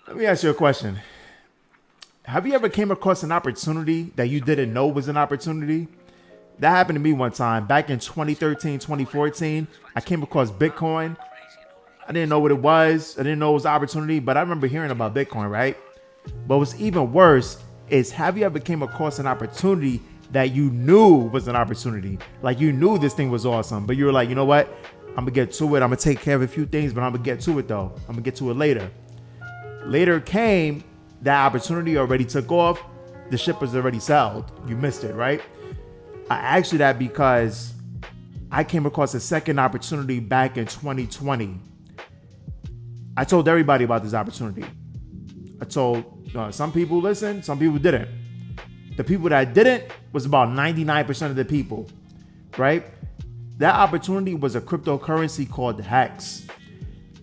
Let me ask you a question. Have you ever came across an opportunity that you didn't know was an opportunity? That happened to me one time back in 2013, 2014. I came across Bitcoin. I didn't know what it was. I didn't know it was an opportunity, but I remember hearing about Bitcoin, right? But what's even worse is, have you ever came across an opportunity that you knew was an opportunity? Like, you knew this thing was awesome, but you were like, you know what? I'm gonna get to it. I'm gonna take care of a few things, but I'm gonna get to it though. I'm gonna get to it later. Later came, that opportunity already took off. The ship was already sailed. You missed it, right? I asked you that because I came across a second opportunity back in 2020. I told everybody about this opportunity. I told some people listened, some people didn't. The people that didn't was about 99% of the people, right? That opportunity was a cryptocurrency called Hex.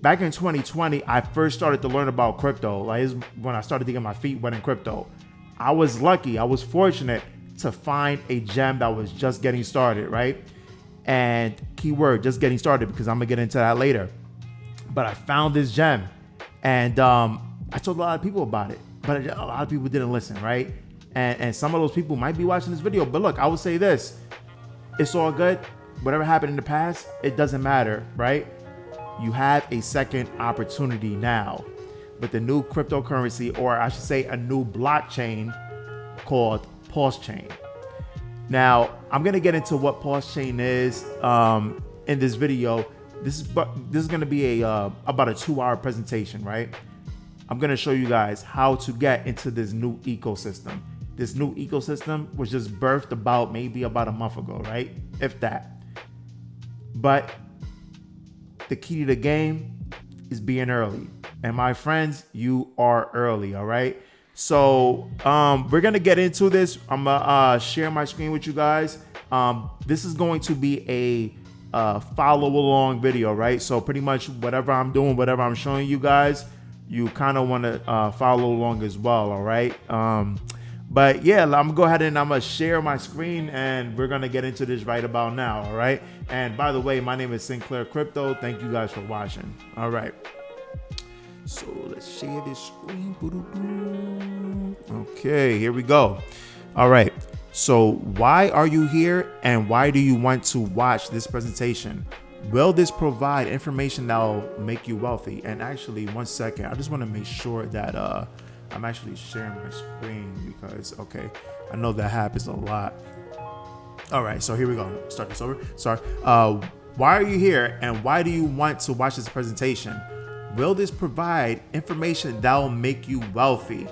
Back in 2020, I first started to learn about crypto. Like, when I started to get my feet wet in crypto. I was lucky, I was fortunate to find a gem that was just getting started, right? And keyword, just getting started, because I'm gonna get into that later. But I found this gem, and I told a lot of people about it, but a lot of people didn't listen, right? And some of those people might be watching this video, but look, I will say this: it's all good. Whatever happened in the past, it doesn't matter, right? You have a second opportunity now with the new cryptocurrency, or I should say a new blockchain called PulseChain. Now, I'm going to get into what PulseChain is in this video. This is going to be about a 2-hour presentation, right? I'm going to show you guys how to get into this new ecosystem. This new ecosystem was just birthed about a month ago, right? If that. But the key to the game is being early. And my friends, you are early, all right? So we're going to get into this. I'm going to share my screen with you guys. This is going to be a follow along video, right? So pretty much whatever I'm doing, whatever I'm showing you guys, you kind of want to follow along as well, all right? But yeah, I'm gonna go ahead and I'm gonna share my screen, and we're gonna get into this right about now, all right? And by the way, my name is Sinclair Crypto. Thank you guys for watching. All right, so let's share this screen. Okay, here we go. All right, so why are you here, and why do you want to watch this presentation? Will this provide information that will make you wealthy? And actually, one second, I just want to make sure that I'm actually sharing my screen, because, okay, I know that happens a lot. All right, so here we go. Start this over. Sorry. Why are you here, and why do you want to watch this presentation? Will this provide information that will make you wealthy?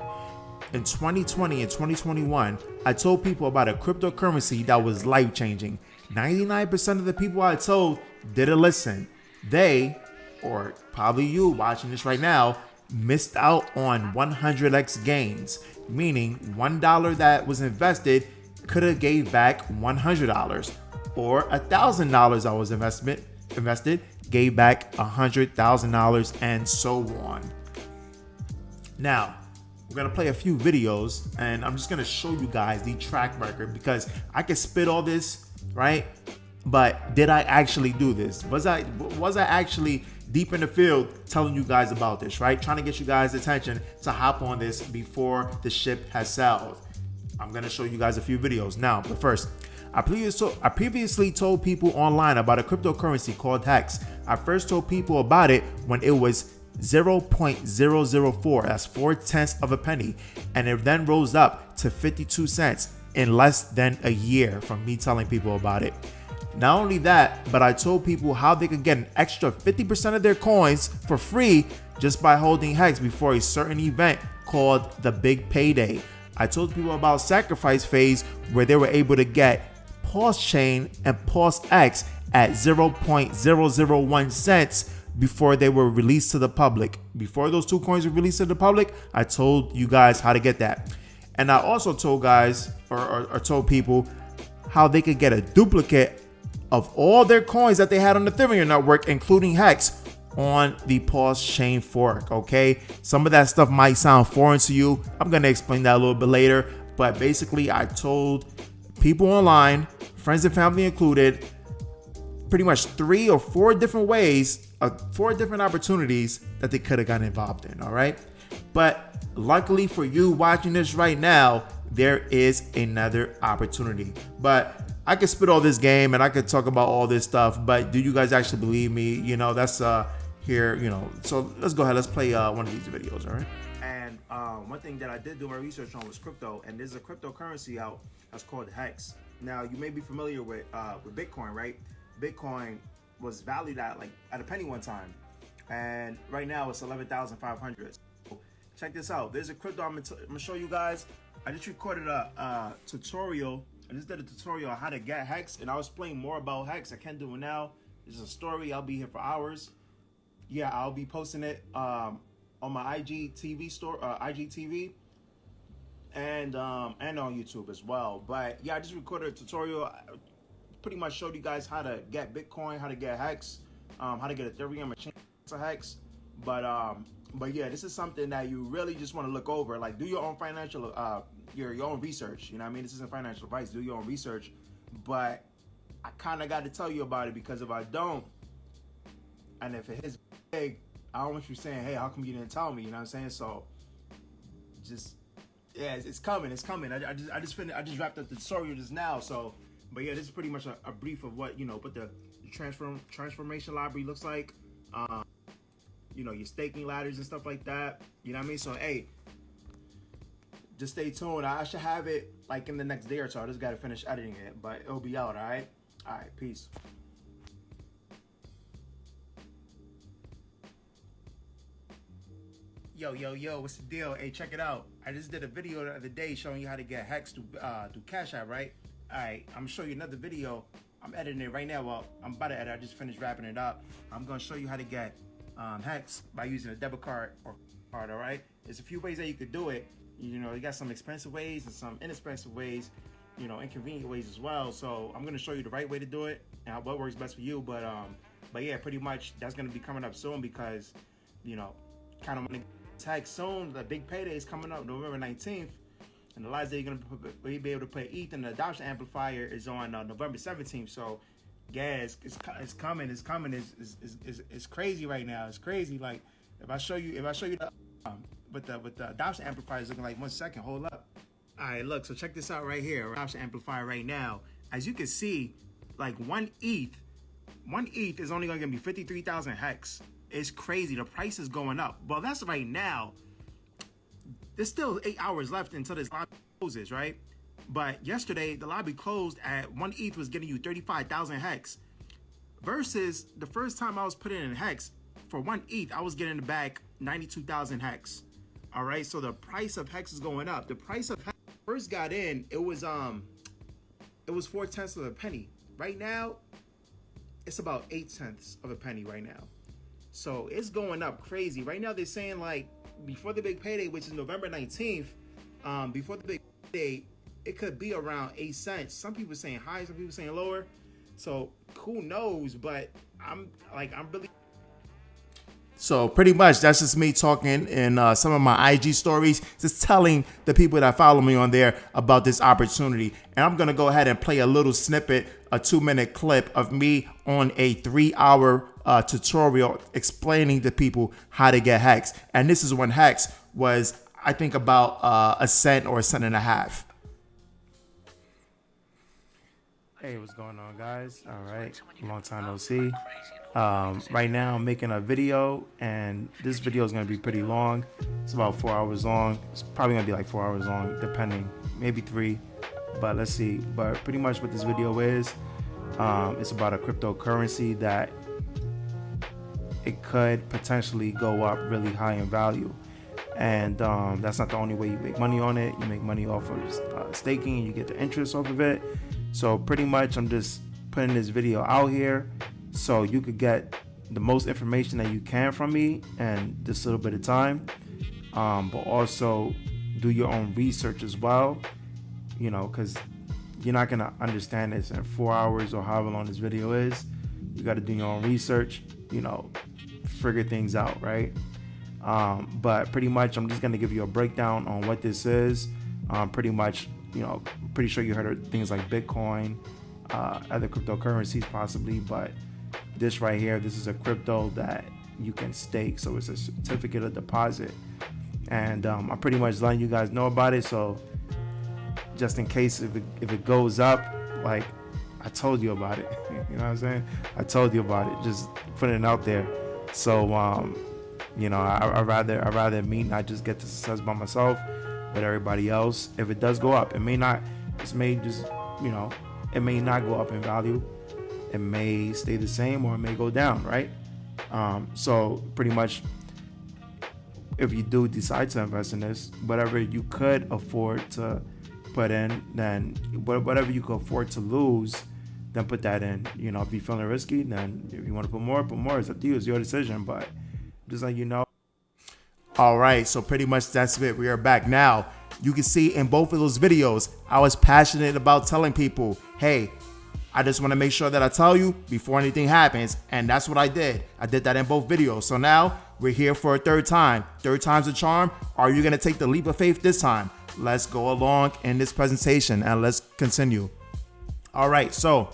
In 2020 and 2021, I told people about a cryptocurrency that was life-changing. 99% of the people I told didn't listen. They, or probably you watching this right now, missed out on 100x gains, meaning $1 that was invested could have gave back $100, or $1,000 that was invested gave back $100,000, and so on. Now, we're gonna play a few videos, and I'm just gonna show you guys the track record, because I can spit all this, right? But did I actually do this? Was I actually deep in the field telling you guys about this, right? Trying to get you guys' attention to hop on this before the ship has sailed. I'm gonna show you guys a few videos now, but first, I previously told people online about a cryptocurrency called Hex. I first told people about it when it was 0.004, that's 4/10 of a penny, and it then rose up to 52 cents in less than a year from me telling people about it. Not only that, but I told people how they could get an extra 50% of their coins for free just by holding Hex before a certain event called the Big Payday. I told people about Sacrifice Phase, where they were able to get PulseChain and PulseX at 0.001 cents before they were released to the public. Before those two coins were released to the public, I told you guys how to get that. And I also told guys, or told people, how they could get a duplicate of all their coins that they had on the Ethereum network, including Hex, on the PulseChain fork, okay? Some of that stuff might sound foreign to you. I'm gonna explain that a little bit later, but basically I told people online, friends and family included, pretty much 3 or 4 different ways, 4 different opportunities that they could have gotten involved in, all right? But luckily for you watching this right now, there is another opportunity. But I could spit all this game and I could talk about all this stuff, but do you guys actually believe me? You know, that's here, you know. So let's go ahead, let's play one of these videos, all right? And one thing that I did do my research on was crypto, and there's a cryptocurrency out that's called Hex. Now you may be familiar with Bitcoin, right? Bitcoin was valued at a penny one time, and right now it's 11,500. So check this out. There's a crypto I'm gonna show you guys. I just recorded a tutorial. I just did a tutorial on how to get Hex, and I'll explain more about Hex. I can't do it now. It's a story. I'll be here for hours. Yeah, I'll be posting it on my IGTV store, IGTV, and on YouTube as well. But yeah, I just recorded a tutorial. I pretty much showed you guys how to get Bitcoin, how to get Hex, how to get Ethereum and change to Hex. But yeah, this is something that you really just want to look over. Like, do your own financial, your own research. You know what I mean? This isn't financial advice. Do your own research. But I kind of got to tell you about it, because if I don't, and if it is big, I don't want you saying, hey, how come you didn't tell me? You know what I'm saying? So just, yeah, it's coming. It's coming. I just wrapped up the tutorial just now. So, but yeah, this is pretty much a brief of what, you know, what the transformation library looks like. You know, your staking ladders and stuff like that. You know what I mean? So, hey, just stay tuned. I should have it like in the next day or so. I just got to finish editing it, but it'll be out. All right. All right. Peace. Yo, what's the deal? Hey, check it out. I just did a video the other day showing you how to get Hex through Cash App, right? All right, I'm gonna show you another video. I'm editing it right now. Well, I'm about to edit. I just finished wrapping it up. I'm gonna show you how to get Hex by using a debit card or card, all right? There's a few ways that you could do it. You know, you got some expensive ways and some inexpensive ways, you know, inconvenient ways as well. So I'm gonna show you the right way to do it and what works best for you. But yeah, pretty much that's gonna be coming up soon, because, you know, kind of want to tag soon. The big payday is coming up November 19th, and the last day you're gonna be able to pay ETH, and the adoption amplifier is on November 17th. So yeah, it's coming. It's crazy right now. It's crazy. Like, if I show you the with the adoption amplifier is looking like, 1 second, hold up. All right, look, so check this out right here. Adoption amplifier right now, as you can see, like one ETH is only gonna give me 53,000 Hex. It's crazy. The price is going up. Well, that's right now. There's still 8 hours left until this lobby closes, right? But yesterday, the lobby closed at 1 ETH was getting you 35,000 Hex. Versus the first time I was putting in Hex, for 1 ETH, I was getting back 92,000 Hex. All right, so the price of Hex is going up. The price of Hex first got in, it was 4/10 of a penny. Right now, it's about 8/10 of a penny right now. So it's going up crazy. Right now they're saying, like, before the big payday, which is November 19th, before the big payday, it could be around 8 cents. Some people saying high, some people saying lower. So who knows? But I'm really. So pretty much that's just me talking in some of my IG stories, just telling the people that follow me on there about this opportunity. And I'm gonna go ahead and play a little snippet, a 2-minute clip of me on a 3-hour tutorial explaining to people how to get Hex. And this is when Hex was, I think, about a cent or a cent and a half. Hey, what's going on, guys? All right, long time no see. Right now I'm making a video, and this video is going to be pretty long. It's about 4 hours long. It's probably going to be like 4 hours long, depending, maybe 3, but let's see. But pretty much what this video is, it's about a cryptocurrency that it could potentially go up really high in value. And that's not the only way you make money on it. You make money off of staking, and you get the interest off of it. So pretty much I'm just putting this video out here so you could get the most information that you can from me in this little bit of time, but also do your own research as well, you know, because you're not gonna understand this in 4 hours or however long this video is. You got to do your own research, you know, figure things out, right? But pretty much I'm just gonna give you a breakdown on what this is. Pretty much, you know, pretty sure you heard of things like Bitcoin, other cryptocurrencies possibly, but this right here, this is a crypto that you can stake. So it's a certificate of deposit. and I'm pretty much letting you guys know about it. So just in case if it goes up, like I told you about it. You know what I'm saying? I told you about it. Just putting it out there. So you know, I rather me not just get the success by myself, but everybody else. If it does go up, it may not. It may just, you know, it may not go up in value. It may stay the same, or it may go down, right? So pretty much, if you do decide to invest in this, whatever you could afford to put in, then whatever you could afford to lose, then put that in. You know, if you're feeling risky, then if you want to put more, put more. It's up to you. It's your decision. But just like you know. All right, so pretty much that's it. We are back now. You can see in both of those videos, I was passionate about telling people, hey, I just want to make sure that I tell you before anything happens. And that's what I did. I did that in both videos. So now we're here for a third time. Third time's a charm. Are you going to take the leap of faith this time? Let's go along in this presentation and let's continue. All right, so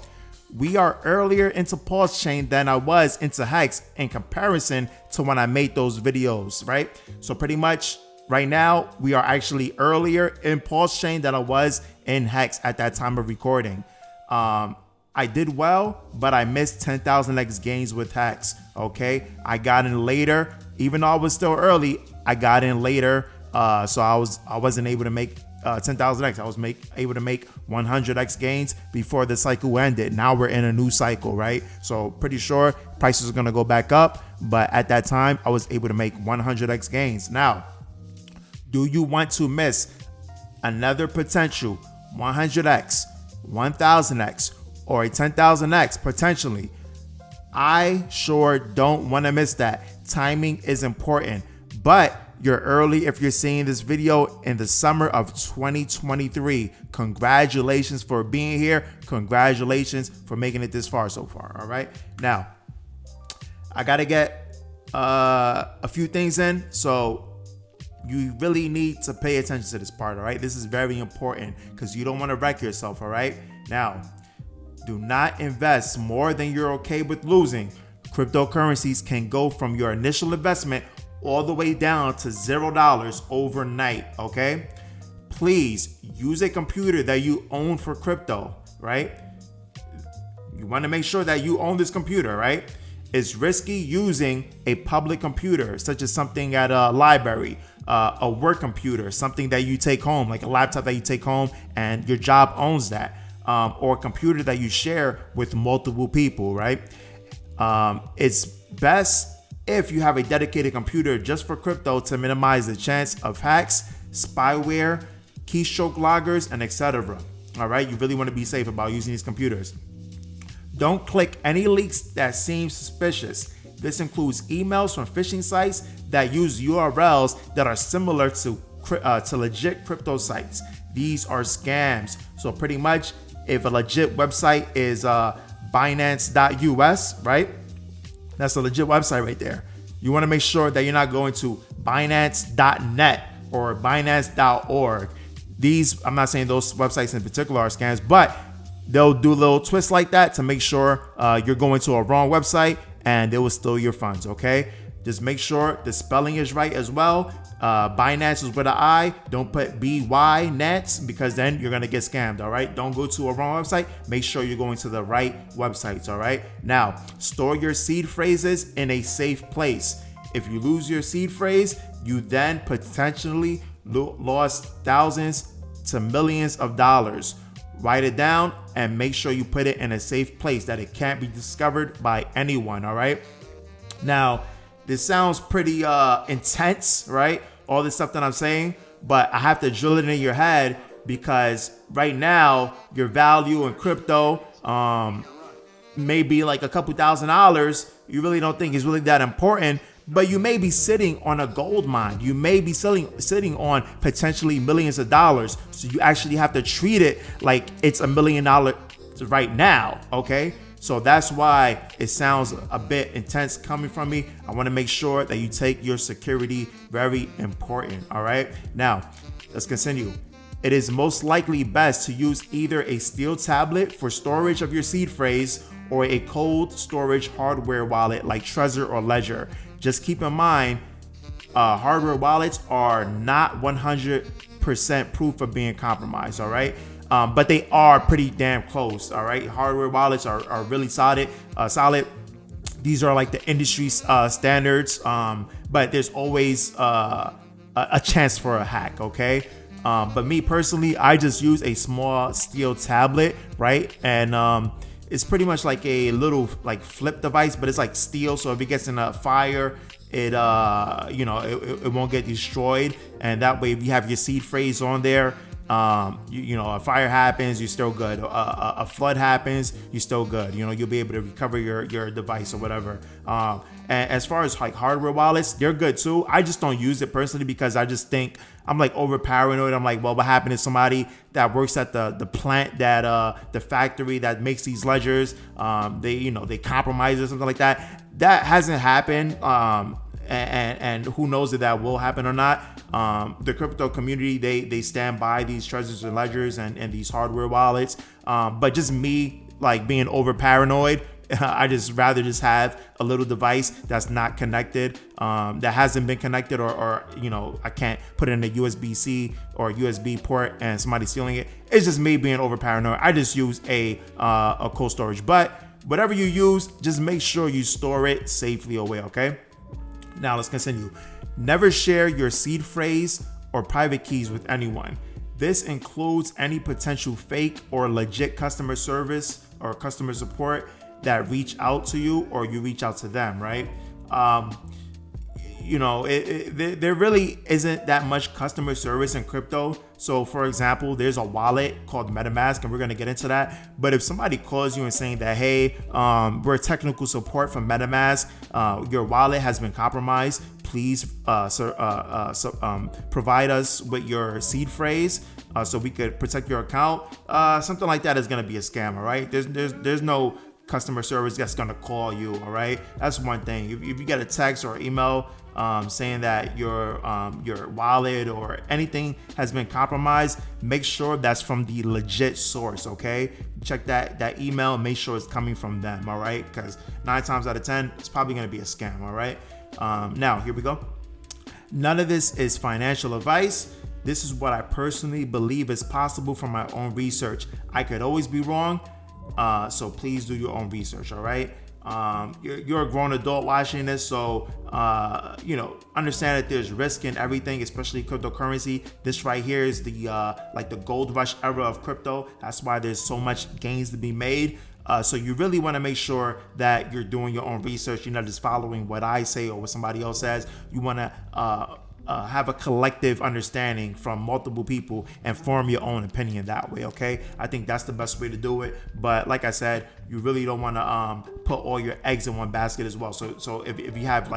we are earlier into PulseChain than I was into Hex in comparison to when I made those videos, right? So pretty much right now, we are actually earlier in PulseChain than I was in Hex at that time of recording. I did well, but I missed 10,000x gains with Hex, okay? I got in later, even though I was still early, I got in later, so I wasn't able to make 10,000x. I was able to make 100x gains before the cycle ended. Now we're in a new cycle, right? So pretty sure prices are gonna go back up, but at that time, I was able to make 100x gains. Now, do you want to miss another potential 100x, 1000x, or a 10,000x potentially? I sure don't want to miss that. Timing is important, but you're early if you're seeing this video in the summer of 2023. Congratulations for being here. Congratulations for making it this far so far. All right. Now, I got to get a few things in. So you really need to pay attention to this part. All right. This is very important because you don't want to wreck yourself. All right. Now, do not invest more than you're okay with losing. Cryptocurrencies can go from your initial investment all the way down to $0 overnight, okay? Please use a computer that you own for crypto, right? You want to make sure that you own this computer, right? It's risky using a public computer, such as something at a library, a work computer, something that you take home, like a laptop that you take home and your job owns that, or a computer that you share with multiple people, right? It's best if you have a dedicated computer just for crypto to minimize the chance of hacks, spyware, keystroke loggers, and etc. All right, you really want to be safe about using these computers. Don't click any links that seem suspicious. This includes emails from phishing sites that use URLs that are similar to legit crypto sites. These are scams. So pretty much, if a legit website is Binance.us, right? That's a legit website right there. You want to make sure that you're not going to Binance.net or Binance.org. These, I'm not saying those websites in particular are scams, but they'll do little twists like that to make sure you're going to a wrong website and they will steal your funds, okay? Just make sure the spelling is right as well. Binance is with an I. Don't put BY nets because then you're going to get scammed, all right? Don't go to a wrong website. Make sure you're going to the right websites, all right? Now, store your seed phrases in a safe place. If you lose your seed phrase, you then potentially lost thousands to millions of dollars. Write it down and make sure you put it in a safe place that it can't be discovered by anyone, all right? Now, this sounds pretty intense, right? All this stuff that I'm saying, but I have to drill it in your head because right now your value in crypto may be like a couple $1,000s. You really don't think it's really that important, but you may be sitting on a gold mine. You may be sitting on potentially millions of dollars. So you actually have to treat it like it's $1 million right now, okay? So that's why it sounds a bit intense coming from me. I want to make sure that you take your security very important. All right. Now, let's continue. It is most likely best to use either a steel tablet for storage of your seed phrase or a cold storage hardware wallet like Trezor or Ledger. Just keep in mind, hardware wallets are not 100% proof of being compromised, all right? But they are pretty damn close, all right? Hardware wallets are really solid. These are like the industry standards, but there's always a chance for a hack, okay? But me personally, I just use a small steel tablet, right? And it's pretty much like a little like flip device, but it's like steel, so if it gets in a fire, it it won't get destroyed. And that way, if you have your seed phrase on there, a fire happens, you're still good. A flood happens, you're still good. You'll be able to recover your device or whatever. And as far as like hardware wallets, they're good too. I just don't use it personally because I just think I'm like over paranoid. I'm like, well, what happened to somebody that works at the plant that the factory that makes these ledgers? They compromise or something like that. That hasn't happened. And who knows if that will happen or not. The crypto community, they stand by these treasures and ledgers and these hardware wallets. But just me like being over paranoid, I just rather just have a little device that's not connected, that hasn't been connected, or I can't put it in a USB-C or USB port and somebody stealing it. It's just me being over paranoid. I just use a cold storage. But whatever you use, just make sure you store it safely away, okay? Now let's continue. Never share your seed phrase or private keys with anyone. This includes any potential fake or legit customer service or customer support that reach out to you or you reach out to them, right? There really isn't that much customer service in crypto. So for example, there's a wallet called Metamask, and we're going to get into that. But if somebody calls you and saying that, hey, we're technical support from Metamask, your wallet has been compromised, please provide us with your seed phrase so we could protect your account. Something like that is going to be a scam, all right? There's no customer service that's going to call you, all right? That's one thing. If you get a text or email saying that your wallet or anything has been compromised, make sure that's from the legit source, okay? Check that email and make sure it's coming from them, all right? Because 9 times out of 10, it's probably going to be a scam, all right? Now, here we go. None of this is financial advice. This is what I personally believe is possible from my own research. I could always be wrong. So please do your own research, all right? You're a grown adult watching this, so understand that there's risk in everything, especially cryptocurrency. This right here is the gold rush era of crypto. That's why there's so much gains to be made. So you really want to make sure that you're doing your own research. You're not just following what I say or what somebody else says. You want to have a collective understanding from multiple people and form your own opinion that way, okay? I think that's the best way to do it. But like I said, you really don't want to put all your eggs in one basket as well. So if you have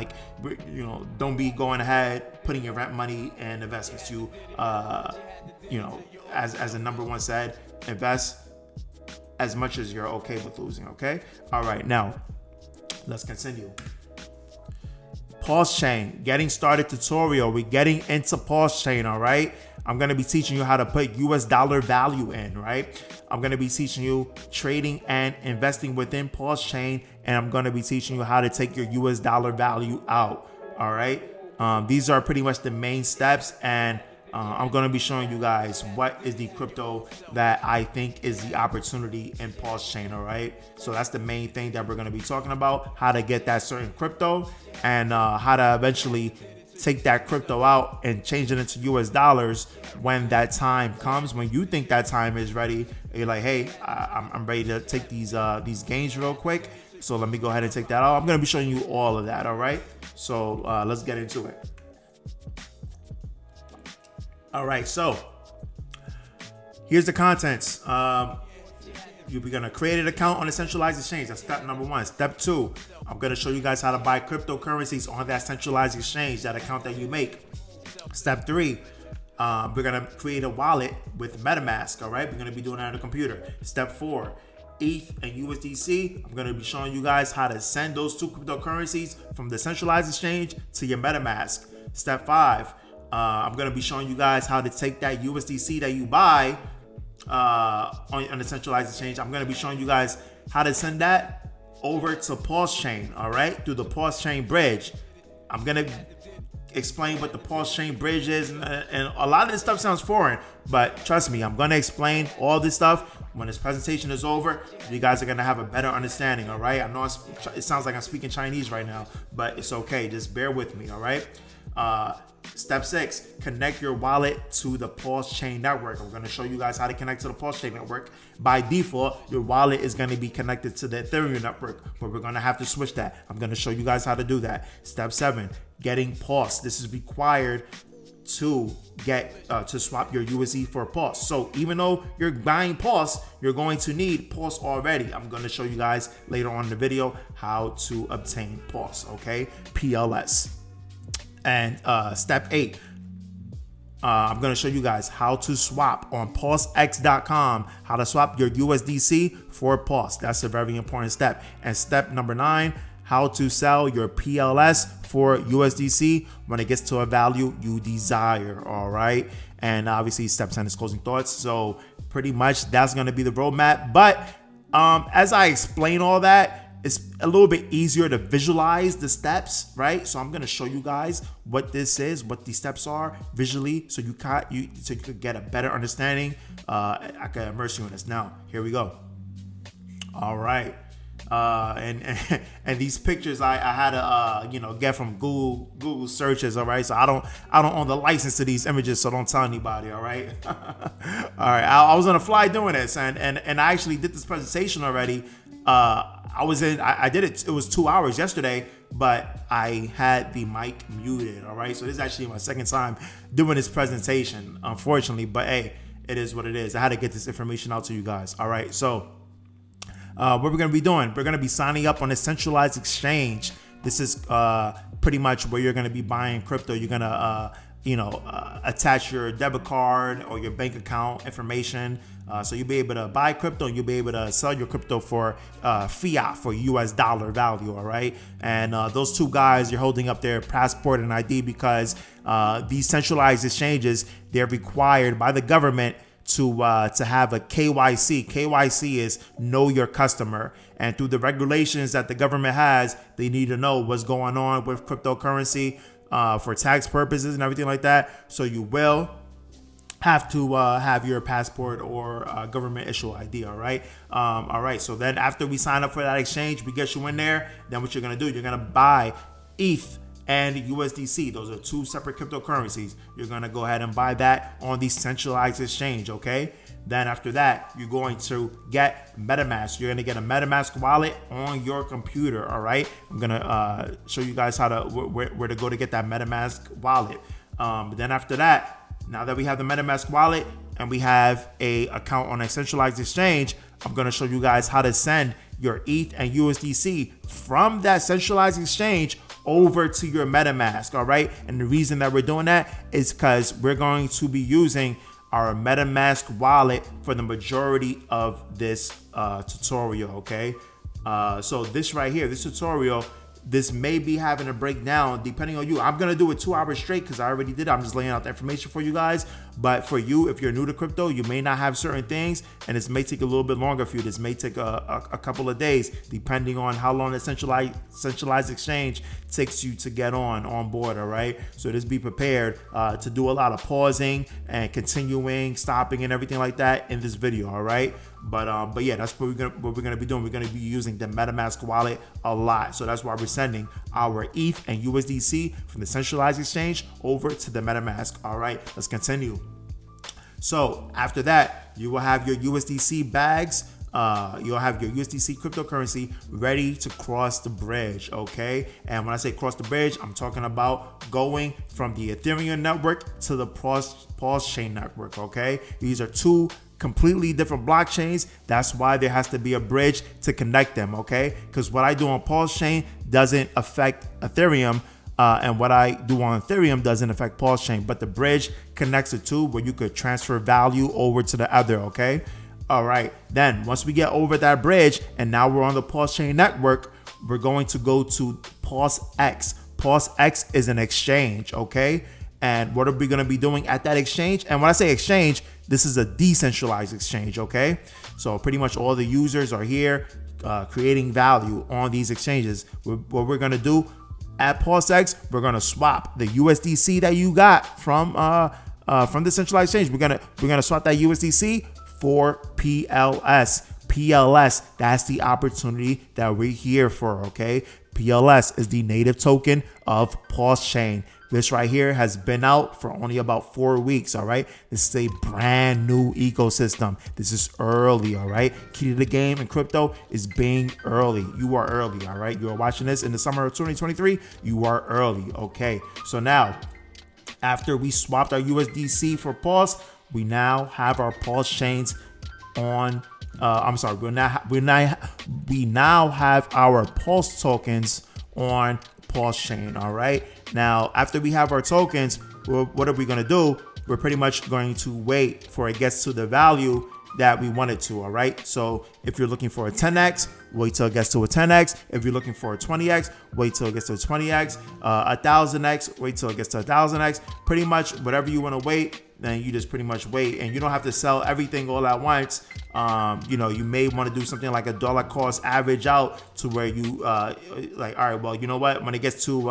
don't be going ahead putting your rent money and investments. As the number one said, invest as much as you're okay with losing, okay? All right, now let's continue. PulseChain, getting started tutorial. We're getting into PulseChain, all right? I'm going to be teaching you how to put US dollar value in, right? I'm going to be teaching you trading and investing within PulseChain, and I'm going to be teaching you how to take your US dollar value out, all right? These are pretty much the main steps, and I'm going to be showing you guys what is the crypto that I think is the opportunity in PulseChain, all right? So that's the main thing that we're going to be talking about, how to get that certain crypto and how to eventually take that crypto out and change it into US dollars when that time comes, when you think that time is ready. You're like, hey, I'm ready to take these gains real quick. So let me go ahead and take that out. I'm going to be showing you all of that, all right? So let's get into it. All right, so here's the contents. You're going to create an account on a centralized exchange. That's step number 1. Step 2, I'm going to show you guys how to buy cryptocurrencies on that centralized exchange, that account that you make. Step 3, we're going to create a wallet with Metamask, all right? We're going to be doing that on the computer. Step 4, ETH and USDC. I'm going to be showing you guys how to send those two cryptocurrencies from the centralized exchange to your Metamask. Step 5, I'm going to be showing you guys how to take that USDC that you buy on the centralized exchange. I'm going to be showing you guys how to send that over to PulseChain, all right, through the PulseChain bridge. I'm going to explain what the PulseChain bridge is, and a lot of this stuff sounds foreign, but trust me, I'm gonna explain all this stuff when this presentation is over. You guys are gonna have a better understanding. All right, I know it sounds like I'm speaking Chinese right now, but it's okay, just bear with me. All right. Step 6, connect your wallet to the PulseChain network. I'm going to show you guys how to connect to the PulseChain network. By default, your wallet is going to be connected to the Ethereum network, but we're going to have to switch that. I'm going to show you guys how to do that. Step 7, getting Pulse. This is required to get to swap your USD for Pulse. So even though you're buying Pulse, you're going to need Pulse already. I'm going to show you guys later on in the video how to obtain Pulse, okay? PLS. And step 8, I'm going to show you guys how to swap on pulsex.com, how to swap your USDC for Pulse. That's a very important step. And step number 9, how to sell your PLS for USDC when it gets to a value you desire. All right. And obviously step 10 is closing thoughts. So pretty much that's going to be the roadmap. But as I explain all that, it's a little bit easier to visualize the steps, right? So I'm gonna show you guys what this is, what these steps are visually, so you could get a better understanding. I can immerse you in this. Now, here we go. All right, and these pictures I had to get from Google searches. All right, so I don't own the license to these images, so don't tell anybody. All right, all right. I was on a fly doing this, and I actually did this presentation already. I did it. It was 2 hours yesterday, but I had the mic muted. All right. So this is actually my second time doing this presentation, unfortunately, but hey, it is what it is. I had to get this information out to you guys. All right. So what we're going to be doing, we're going to be signing up on a centralized exchange. This is pretty much where you're going to be buying crypto. You're going to attach your debit card or your bank account information. So you'll be able to buy crypto, you'll be able to sell your crypto for fiat, for US dollar value, all right? And those two guys, you're holding up their passport and ID because these centralized exchanges, they're required by the government to have a KYC. KYC is know your customer. And through the regulations that the government has, they need to know what's going on with cryptocurrency for tax purposes and everything like that. So you will have to have your passport or government issue ID. All right. All right. So then after we sign up for that exchange, we get you in there. Then what you're going to do, you're going to buy ETH and USDC. Those are two separate cryptocurrencies. You're going to go ahead and buy that on the centralized exchange. Okay. Then after that, you're going to get Metamask. You're going to get a Metamask wallet on your computer. All right. I'm going to show you guys how to where to go to get that Metamask wallet. Then after that, now that we have the Metamask wallet and we have a account on a centralized exchange, I'm going to show you guys how to send your ETH and USDC from that centralized exchange over to your Metamask. All right. And the reason that we're doing that is because we're going to be using our Metamask wallet for the majority of this tutorial. Okay. So this right here, this tutorial, this may be having a breakdown depending on you. I'm going to do it 2 hours straight because I already did it. I'm just laying out the information for you guys. But for you, if you're new to crypto, you may not have certain things and this may take a little bit longer for you. This may take a couple of days depending on how long the centralized exchange takes you to get on board. All right. So just be prepared to do a lot of pausing and continuing, stopping and everything like that in this video. All right. But yeah, that's what we're gonna be doing. We're gonna be using the MetaMask wallet a lot. So that's why we're sending our ETH and USDC from the centralized exchange over to the MetaMask. All right, let's continue. So after that, you will have your USDC bags. You'll have your USDC cryptocurrency ready to cross the bridge. Okay. And when I say cross the bridge, I'm talking about going from the Ethereum network to the PulseChain network. Okay. These are two completely different blockchains. That's why there has to be a bridge to connect them. Okay. Because what I do on PulseChain doesn't affect Ethereum. And what I do on Ethereum doesn't affect PulseChain, but the bridge connects the two where you could transfer value over to the other. Okay. All right. Then once we get over that bridge and now we're on the PulseChain network, we're going to go to PulseX. PulseX is an exchange. Okay. And what are we going to be doing at that exchange? And when I say exchange, this is a decentralized exchange. Okay. So pretty much all the users are here creating value on these exchanges. What we're going to do at PulseX, we're gonna swap the USDC that you got from the centralized exchange. We're gonna swap that USDC for PLS. PLS, that's the opportunity that we're here for, okay? PLS is the native token of PulseChain. This right here has been out for only about 4 weeks, all right? This is a brand new ecosystem. This is early, all right? Key to the game in crypto is being early. You are early, all right? You are watching this in the summer of 2023. You are early, okay? So now, after we swapped our USDC for Pulse, we now have our Pulse chains on. We now have our Pulse tokens on PulseChain. All right. Now, after we have our tokens, what are we going to do? We're pretty much going to wait for it gets to the value that we want it to. All right. So if you're looking for a 10x, wait till it gets to a 10x. If you're looking for a 20x, wait till it gets to a 20x. 1000x, wait till it gets to 1000x. Pretty much whatever you want to wait, then you just pretty much wait, and you don't have to sell everything all at once. You may want to do something like a dollar cost average out to where you like, all right, well, you know what? When it gets to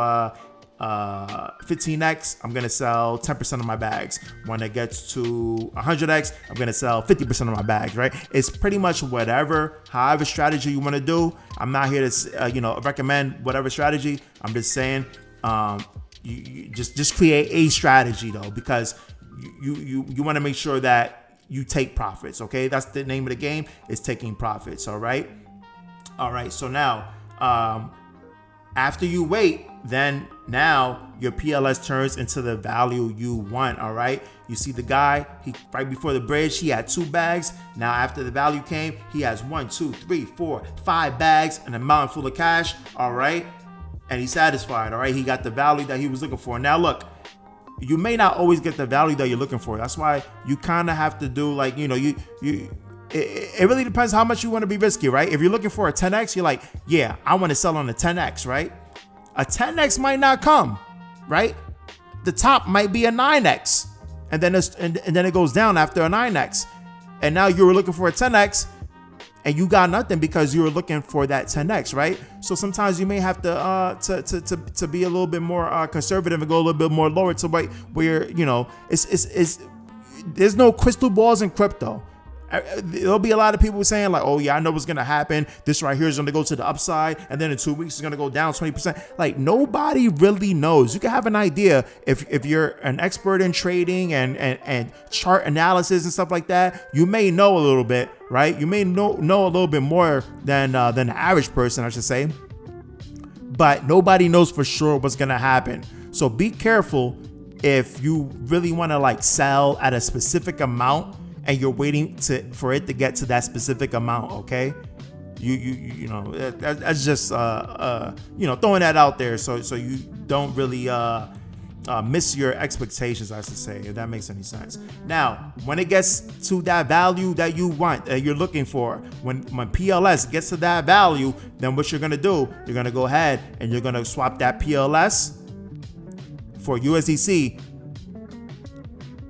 15x, I'm gonna sell 10% of my bags. When it gets to 100x, I'm gonna sell 50% of my bags. Right? It's pretty much however strategy you want to do. I'm not here to recommend whatever strategy. I'm just saying, you just create a strategy though, because you want to make sure that you take profits. Okay, that's the name of the game, is taking profits. All right. So now, after you wait, then now your PLS turns into the value you want. All right. You see the guy, he right before the bridge, he had 2 bags. Now after the value came, he has 1, 2, 3, 4, 5 bags and a mountain full of cash. All right. And he's satisfied. All right. He got the value that he was looking for. Now look, you may not always get the value that you're looking for. That's why you kind of have to do like, it really depends how much you want to be risky, right? If you're looking for a 10x, you're like, yeah, I want to sell on a 10x, right? A 10x might not come, right? The top might be a 9x, and then it goes down after a 9x. And now you were looking for a 10x, and you got nothing because you were looking for that 10x, right? So sometimes you may have to be a little bit more conservative and go a little bit more lower to where it's there's no crystal balls in crypto. There'll be a lot of people saying like, oh yeah, I know what's gonna happen. This right here is gonna go to the upside, and then in 2 weeks it's gonna go down 20%. Like nobody really knows. You can have an idea if you're an expert in trading and chart analysis and stuff like that. You may know a little bit, right? You may know a little bit more than the average person, I should say. But nobody knows for sure what's gonna happen. So be careful if you really want to like sell at a specific amount and you're waiting for it to get to that specific amount. Okay, that's just throwing that out there so you don't really miss your expectations, I should say, if that makes any sense. Now, when it gets to that value that you want, that you're looking for, when PLS gets to that value, then what you're gonna do, you're gonna go ahead and you're gonna swap that PLS for USDC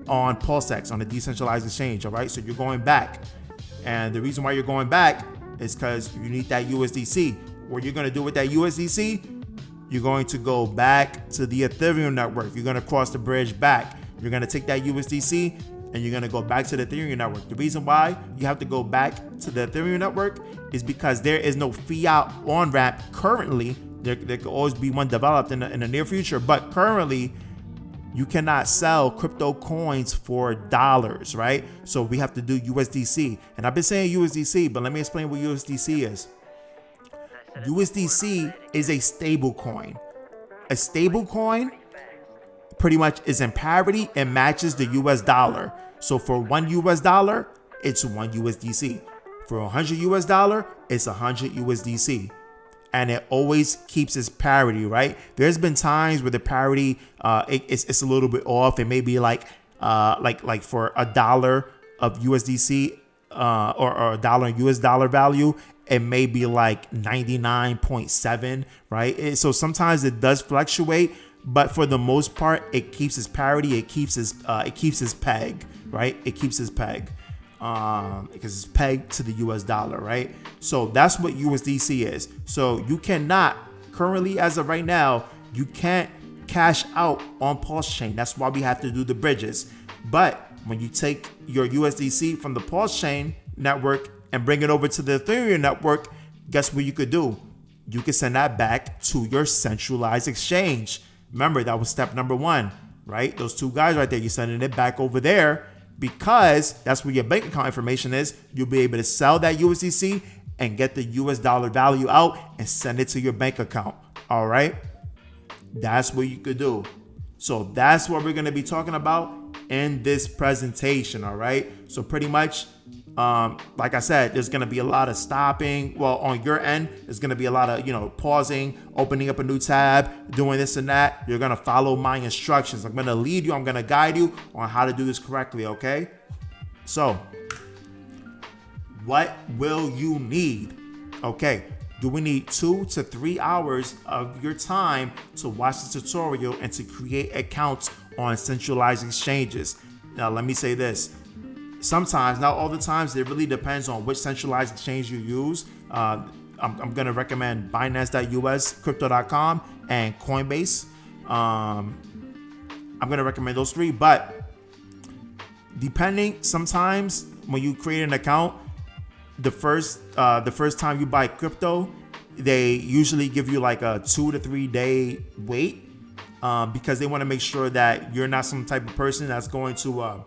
on PulseX, on a decentralized exchange. All right, so you're going back, and the reason why you're going back is because you need that USDC. What you're gonna do with that USDC, you're going to go back to the Ethereum network. You're gonna cross the bridge back. You're gonna take that USDC and you're gonna go back to the Ethereum network. The reason why you have to go back to the Ethereum network is because there is no fiat on ramp currently. There could always be one developed in the near future, but currently you cannot sell crypto coins for dollars, right? So we have to do USDC. And I've been saying USDC, but let me explain what USDC is. USDC is a stable coin. A stable coin pretty much is in parity and matches the US dollar. So for $1 US, it's 1 USDC. For $100 US, it's 100 USDC. And it always keeps its parity, right? There's been times where the parity it's a little bit off. It may be like for $1 of USDC or $1 in US dollar value, it may be like 99.7, right? So sometimes it does fluctuate, but for the most part, it keeps its parity. It keeps its peg, right? It keeps its peg. Because it's pegged to the US dollar, right? So that's what USDC is. So you cannot currently, as of right now, You can't cash out on PulseChain. That's why we have to do the bridges. But when you take your USDC from the PulseChain network and bring it over to the Ethereum network, guess what you could do? You can send that back to your centralized exchange. Remember, that was step number 1, right? Those 2 guys right there, you're sending it back over there because that's where your bank account information is. You'll be able to sell that USDC and get the US dollar value out and send it to your bank account. All right. That's what you could do. So that's what we're going to be talking about in this presentation. All right. So pretty much, like I said, there's going to be a lot of stopping. Well, on your end, there's going to be a lot of, pausing, opening up a new tab, doing this and that. You're going to follow my instructions. I'm going to lead you. I'm going to guide you on how to do this correctly. Okay. So what will you need? Okay. Do we need 2 to 3 hours of your time to watch the tutorial and to create accounts on centralized exchanges? Now, let me say this. Sometimes, not all the times, it really depends on which centralized exchange you use. I'm going to recommend Binance.us, Crypto.com, and Coinbase. I'm going to recommend those 3, but depending, sometimes when you create an account, the first time you buy crypto, they usually give you like a 2 to 3 day wait because they want to make sure that you're not some type of person that's going to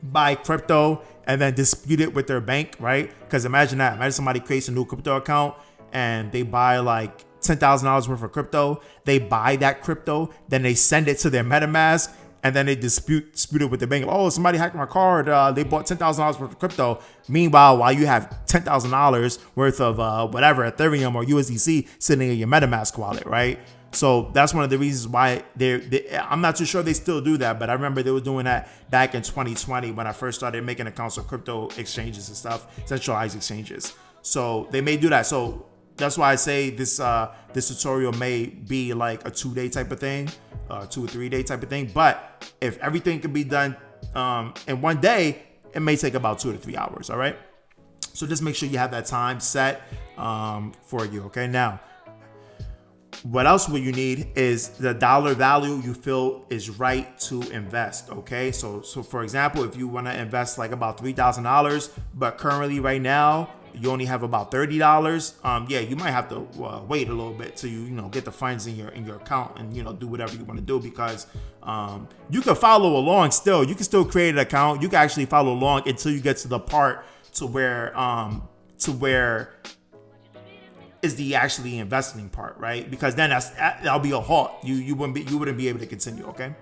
buy crypto and then dispute it with their bank, right? Because imagine that. Imagine somebody creates a new crypto account and they buy like $10,000 worth of crypto. They buy that crypto, then they send it to their Metamask, and then they dispute it with the bank. Oh, somebody hacked my card. They bought $10,000 worth of crypto. Meanwhile, while you have $10,000 worth of whatever, Ethereum or USDC sitting in your MetaMask wallet, right? So that's one of the reasons why I'm not too sure they still do that, but I remember they were doing that back in 2020 when I first started making accounts of crypto exchanges and stuff, centralized exchanges. So they may do that. So that's why I say this tutorial may be like a 2-day type of thing, 2 or 3 day type of thing. But if everything can be done in 1 day, it may take about 2 to 3 hours. All right. So just make sure you have that time set for you. Okay. Now, what else will you need is the dollar value you feel is right to invest. Okay. So for example, if you want to invest like about $3,000, but currently right now, you only have about $30, you might have to wait a little bit till you get the funds in your account and do whatever you want to do, because you can follow along still. You can still create an account. You can actually follow along until you get to the part to where is the actually investing part, right? Because then that'll be a halt. You wouldn't be able to continue. Okay.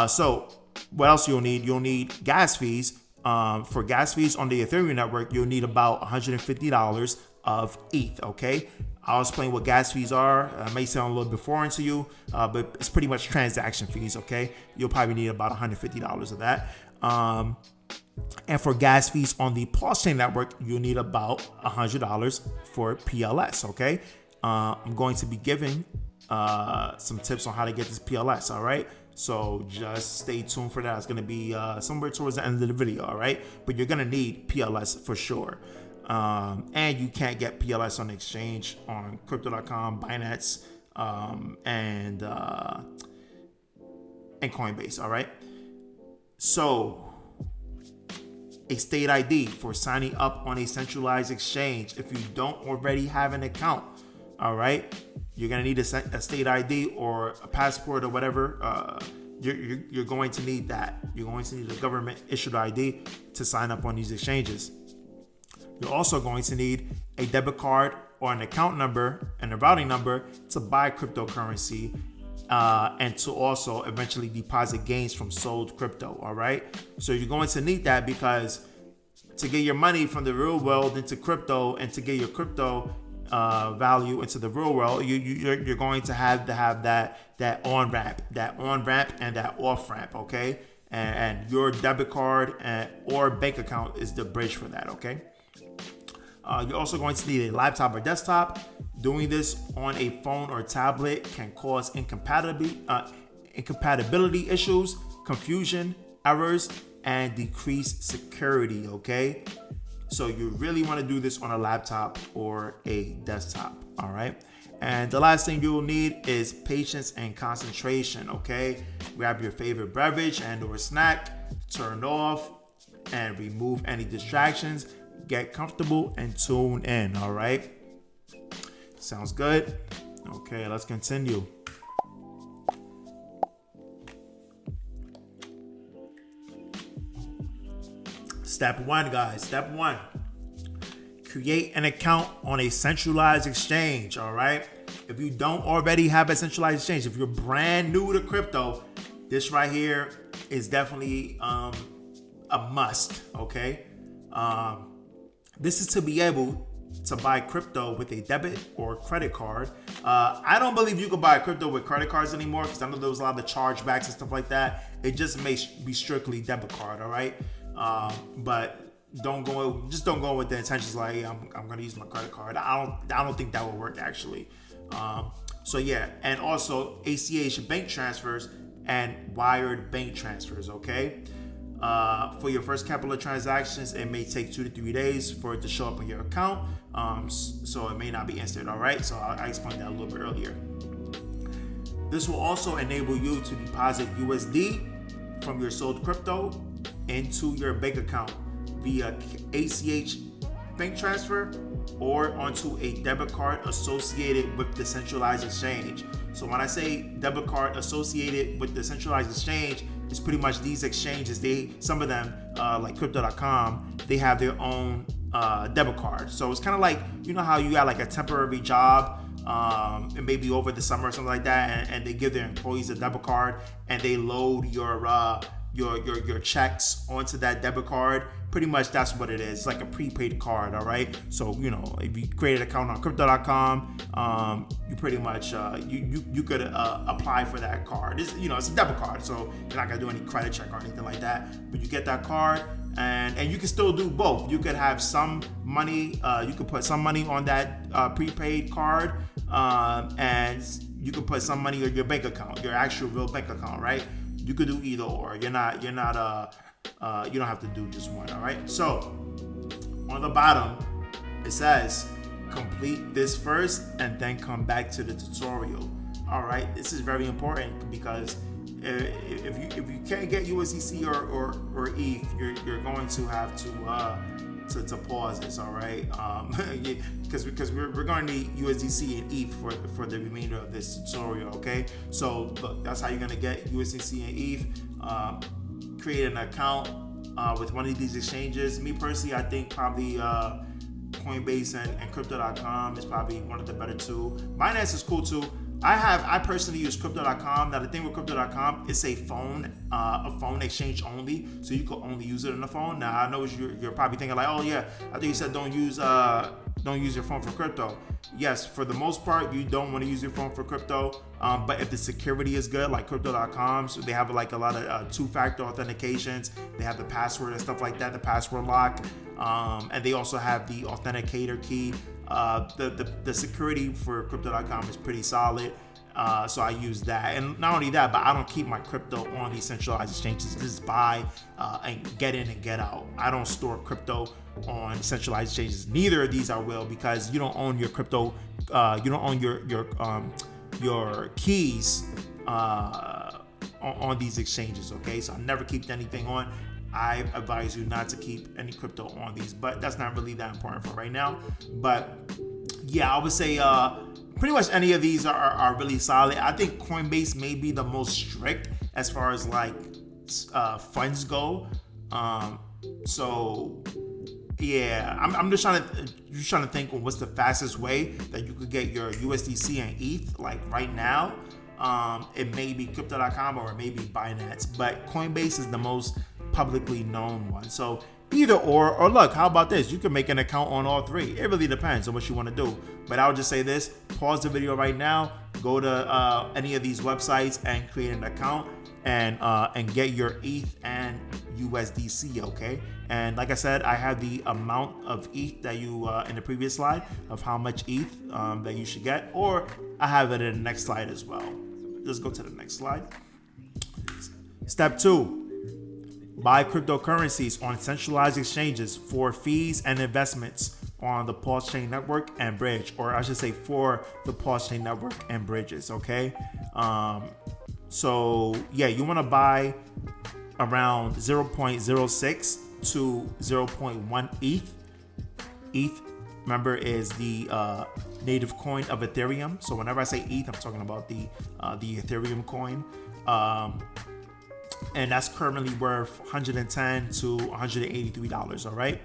So what else you'll need? You'll need gas fees. For gas fees on the Ethereum network, you'll need about $150 of ETH, okay? I'll explain what gas fees are. It may sound a little bit foreign to you, but it's pretty much transaction fees, okay? You'll probably need about $150 of that. And for gas fees on the PulseChain network, you'll need about $100 for PLS, okay? I'm going to be giving some tips on how to get this PLS, all right? So just stay tuned for that. It's going to be somewhere towards the end of the video, all right? But you're going to need PLS for sure. And you can't get PLS on the exchange on Crypto.com, Binance, and Coinbase, all right? So a state ID for signing up on a centralized exchange. If you don't already have an account, all right, you're going to need a state ID or a passport or whatever. You're going to need that. You're going to need a government issued ID to sign up on these exchanges. You're also going to need a debit card or an account number and a routing number to buy cryptocurrency and to also eventually deposit gains from sold crypto. All right. So you're going to need that because to get your money from the real world into crypto and to get your crypto value into the real world, you're going to have that on ramp and that off ramp, okay? And your debit card or bank account is the bridge for that, okay? You're also going to need a laptop or desktop. Doing this on a phone or tablet can cause incompatibility issues, confusion, errors, and decreased security, okay? So you really want to do this on a laptop or a desktop, all right? And the last thing you will need is patience and concentration, okay? Grab your favorite beverage and or snack, turn off, and remove any distractions. Get comfortable and tune in, all right? Sounds good? Okay, let's continue. Step 1, guys. Step 1. Create an account on a centralized exchange, all right? If you don't already have a centralized exchange, if you're brand new to crypto, this right here is definitely a must, okay? This is to be able to buy crypto with a debit or credit card. I don't believe you can buy crypto with credit cards anymore because I know there was a lot of chargebacks and stuff like that. It just may be strictly debit card, all right? But don't go with the intentions like, hey, I'm gonna use my credit card. I don't think that will work actually. So yeah, and also ACH bank transfers and wired bank transfers, okay? For your first couple of transactions, it may take 2 to 3 days for it to show up on your account. So it may not be instant, all right? So I explained that a little bit earlier. This will also enable you to deposit USD from your sold crypto into your bank account via ACH bank transfer or onto a debit card associated with the centralized exchange. So when I say debit card associated with the centralized exchange, it's pretty much these exchanges, some of them, like crypto.com, they have their own debit card. So it's kind of like, you know how you got like a temporary job and maybe over the summer or something like that, and they give their employees a debit card and they load your checks onto that debit card. Pretty much that's what it is. It's like a prepaid card, all right? So, you know, if you create an account on crypto.com, you pretty much, you could apply for that card. It's a debit card, so you're not gonna do any credit check or anything like that. But you get that card, and you can still do both. You could have some money, you could put some money on that prepaid card, and you could put some money on your bank account, your actual real bank account, right? You could do either or. You don't have to do just one, all right? So on the bottom, it says complete this first and then come back to the tutorial. All right, this is very important because if you can't get USDC or ETH, you're going to have to pause this, all right? Because we're going to need USDC and ETH for the remainder of this tutorial, okay? So look, that's how you're going to get USDC and ETH. Create an account with one of these exchanges. Me personally, I think probably Coinbase and Crypto.com is probably one of the better two. Binance is cool too. I personally use Crypto.com. Now the thing with Crypto.com, it's a phone exchange only, so you can only use it on the phone. Now I know you're probably thinking like, oh yeah, I think you said don't use your phone for crypto. Yes, for the most part, you don't want to use your phone for crypto. But if the security is good, like Crypto.com, so they have like a lot of two-factor authentications. They have the password and stuff like that, the password lock, and they also have the authenticator key. The security for Crypto.com is pretty solid. So I use that, and not only that, but I don't keep my crypto on these centralized exchanges. Just buy and get in and get out. I don't store crypto on centralized exchanges. Neither of these I will, because you don't own your crypto. You don't own your keys on these exchanges. Okay, so I never keep anything on. I advise you not to keep any crypto on these, but that's not really that important for right now. But yeah, I would say pretty much any of these are really solid. I think Coinbase may be the most strict as far as like funds go. So yeah, I'm just trying to think of what's the fastest way that you could get your USDC and ETH like right now. It may be Crypto.com or it may be Binance, but Coinbase is the most publicly known one. So either or look, how about this? You can make an account on all three. It really depends on what you want to do. But I would just say this, pause the video right now, go to any of these websites and create an account and get your ETH and USDC, okay? And like I said, I have the amount of ETH that you in the previous slide of how much ETH that you should get, or I have it in the next slide as well. Let's go to the next slide. Step 2. Buy cryptocurrencies on centralized exchanges for fees and investments on the PulseChain network and bridge, or I should say for the PulseChain network and bridges. Okay. So yeah, you want to buy around 0.06 to 0.1 ETH. ETH, remember, is the native coin of Ethereum. So whenever I say ETH, I'm talking about the Ethereum coin. And that's currently worth $110 to $183. All right.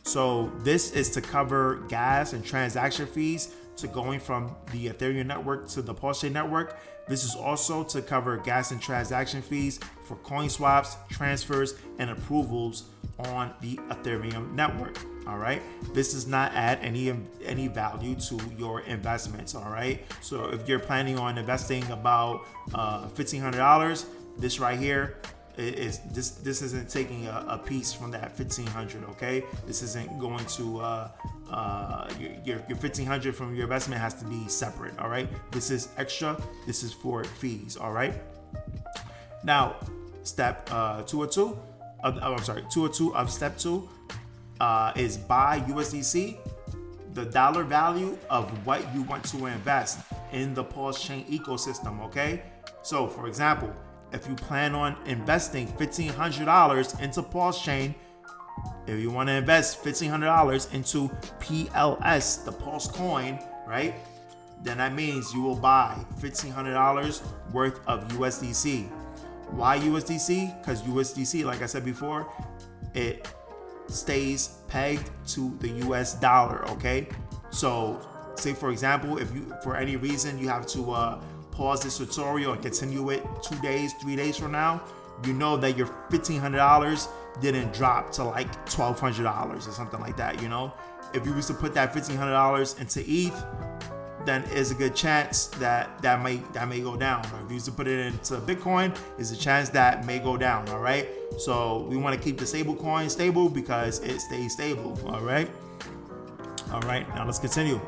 So this is to cover gas and transaction fees to going from the Ethereum network to the PulseChain network. This is also to cover gas and transaction fees for coin swaps, transfers, and approvals on the Ethereum network. All right. This does not add any value to your investments. All right. So if you're planning on investing about $1,500, this right here is this isn't taking a piece from that 1,500. Okay. This isn't going to your 1,500 from your investment has to be separate. All right. This is extra. This is for fees. All right. Now, step 202 of step 2 is buy USDC, the dollar value of what you want to invest in the PulseChain ecosystem. Okay. So for example, if you plan on investing $1,500 into PulseChain, if you want to invest $1,500 into PLS, the Pulse coin, right? Then that means you will buy $1,500 worth of USDC. Why USDC? Because USDC, like I said before, it stays pegged to the US dollar. Okay. So say for example, if you, for any reason, you have to pause this tutorial and continue it 2 days, 3 days from now, you know that your $1,500 didn't drop to like $1,200 or something like that. You know, if you was to put that $1,500 into ETH, then there's a good chance that may go down. Or if you used to put it into Bitcoin, there's a chance that may go down. All right. So we want to keep the stable coin stable because it stays stable. All right. All right. Now let's continue.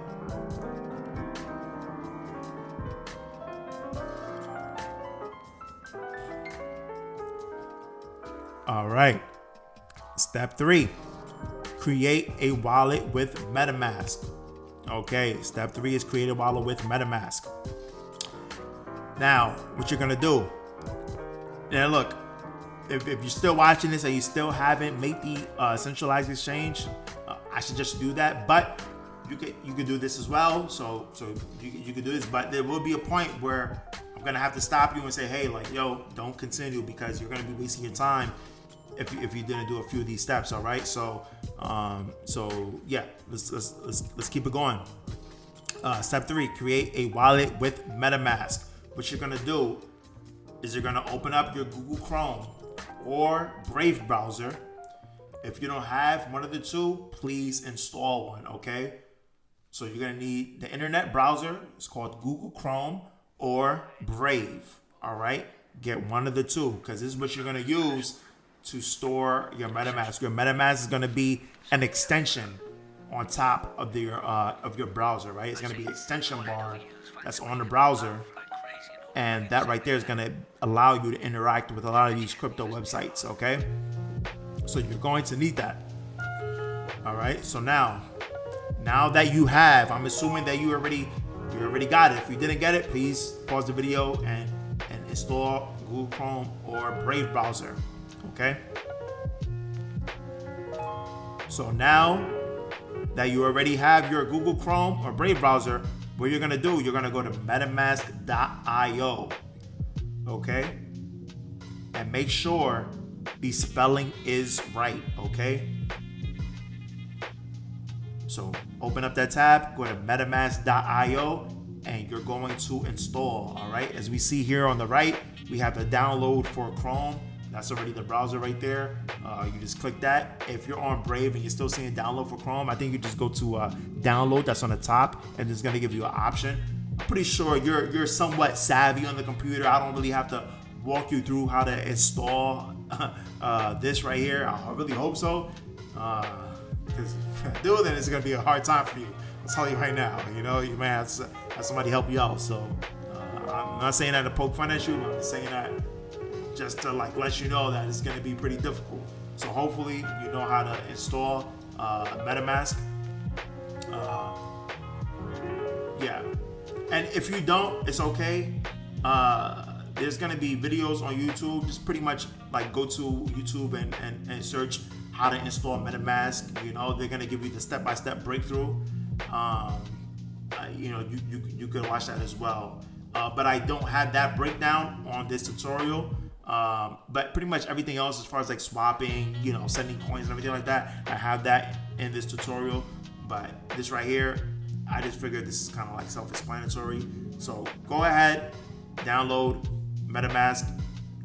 All right. Step 3, create a wallet with Metamask. Okay, step 3 is create a wallet with Metamask. Now, what you're gonna do? Now, look, if you're still watching this and you still haven't made the centralized exchange, I suggest you do that. But you could do this as well. So you could do this, but there will be a point where I'm gonna have to stop you and say, hey, like, yo, don't continue because you're gonna be wasting your time if you didn't do a few of these steps. All right. So yeah, let's keep it going. Step 3, create a wallet with Metamask. What you're gonna do is you're gonna open up your Google Chrome or Brave browser. If you don't have one of the two, please install one. Okay. So you're gonna need the internet browser. It's called Google Chrome or Brave. All right. Get one of the two because this is what you're gonna use to store your Metamask. Your Metamask is going to be an extension on top of your browser, right? It's going to be an extension bar that's on the browser, and that right there is going to allow you to interact with a lot of these crypto websites. Okay, so you're going to need that. All right. So now that you have, I'm assuming that you already got it. If you didn't get it, please pause the video and install Google Chrome or Brave browser. Okay. So now that you already have your Google Chrome or Brave browser, what you're gonna do, you're gonna go to metamask.io. Okay. And make sure the spelling is right. Okay. So open up that tab, go to metamask.io, and you're going to install. All right. As we see here on the right, we have the download for Chrome. That's already the browser right there. You just click that. If you're on Brave and you're still seeing download for Chrome, I think you just go to download. That's on the top, and it's gonna give you an option. I'm pretty sure you're somewhat savvy on the computer. I don't really have to walk you through how to install this right here. I really hope so, because if I do, then it's gonna be a hard time for you. I'll tell you right now. You know, you may have somebody help you out. So I'm not saying that to poke fun at you, but I'm saying that just to like let you know that it's going to be pretty difficult. So hopefully you know how to install Metamask. if you don't, it's okay. There's gonna be videos on YouTube. Just pretty much like go to YouTube and search how to install MetaMask. You know, they're gonna give you the step-by-step breakthrough. You know, you could watch that as well. But I don't have that breakdown on this tutorial. But pretty much everything else, as far as like swapping, you know, sending coins and everything like that, I have that in this tutorial. But this right here, I just figured this is kind of like self-explanatory. So go ahead, download MetaMask,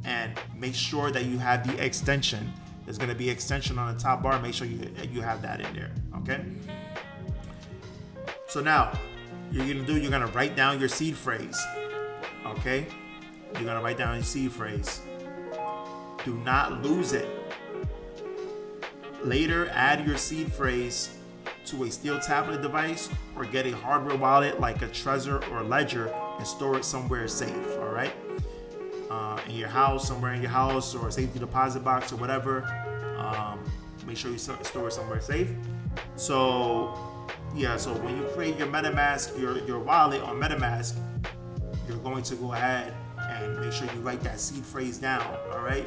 and make sure that you have the extension. There's going to be extension on the top bar. Make sure you have that in there. Okay. So now you're going to write down your seed phrase. Okay. You're going to write down your seed phrase. Do not lose it. Later, add your seed phrase to a steel tablet device or get a hardware wallet like a Trezor or Ledger and store it somewhere safe. All right. In your house, somewhere in your house, or a safety deposit box or whatever. Make sure you store it somewhere safe. So yeah, so when you create your MetaMask, your wallet on MetaMask, you're going to go ahead and make sure you write that seed phrase down. All right.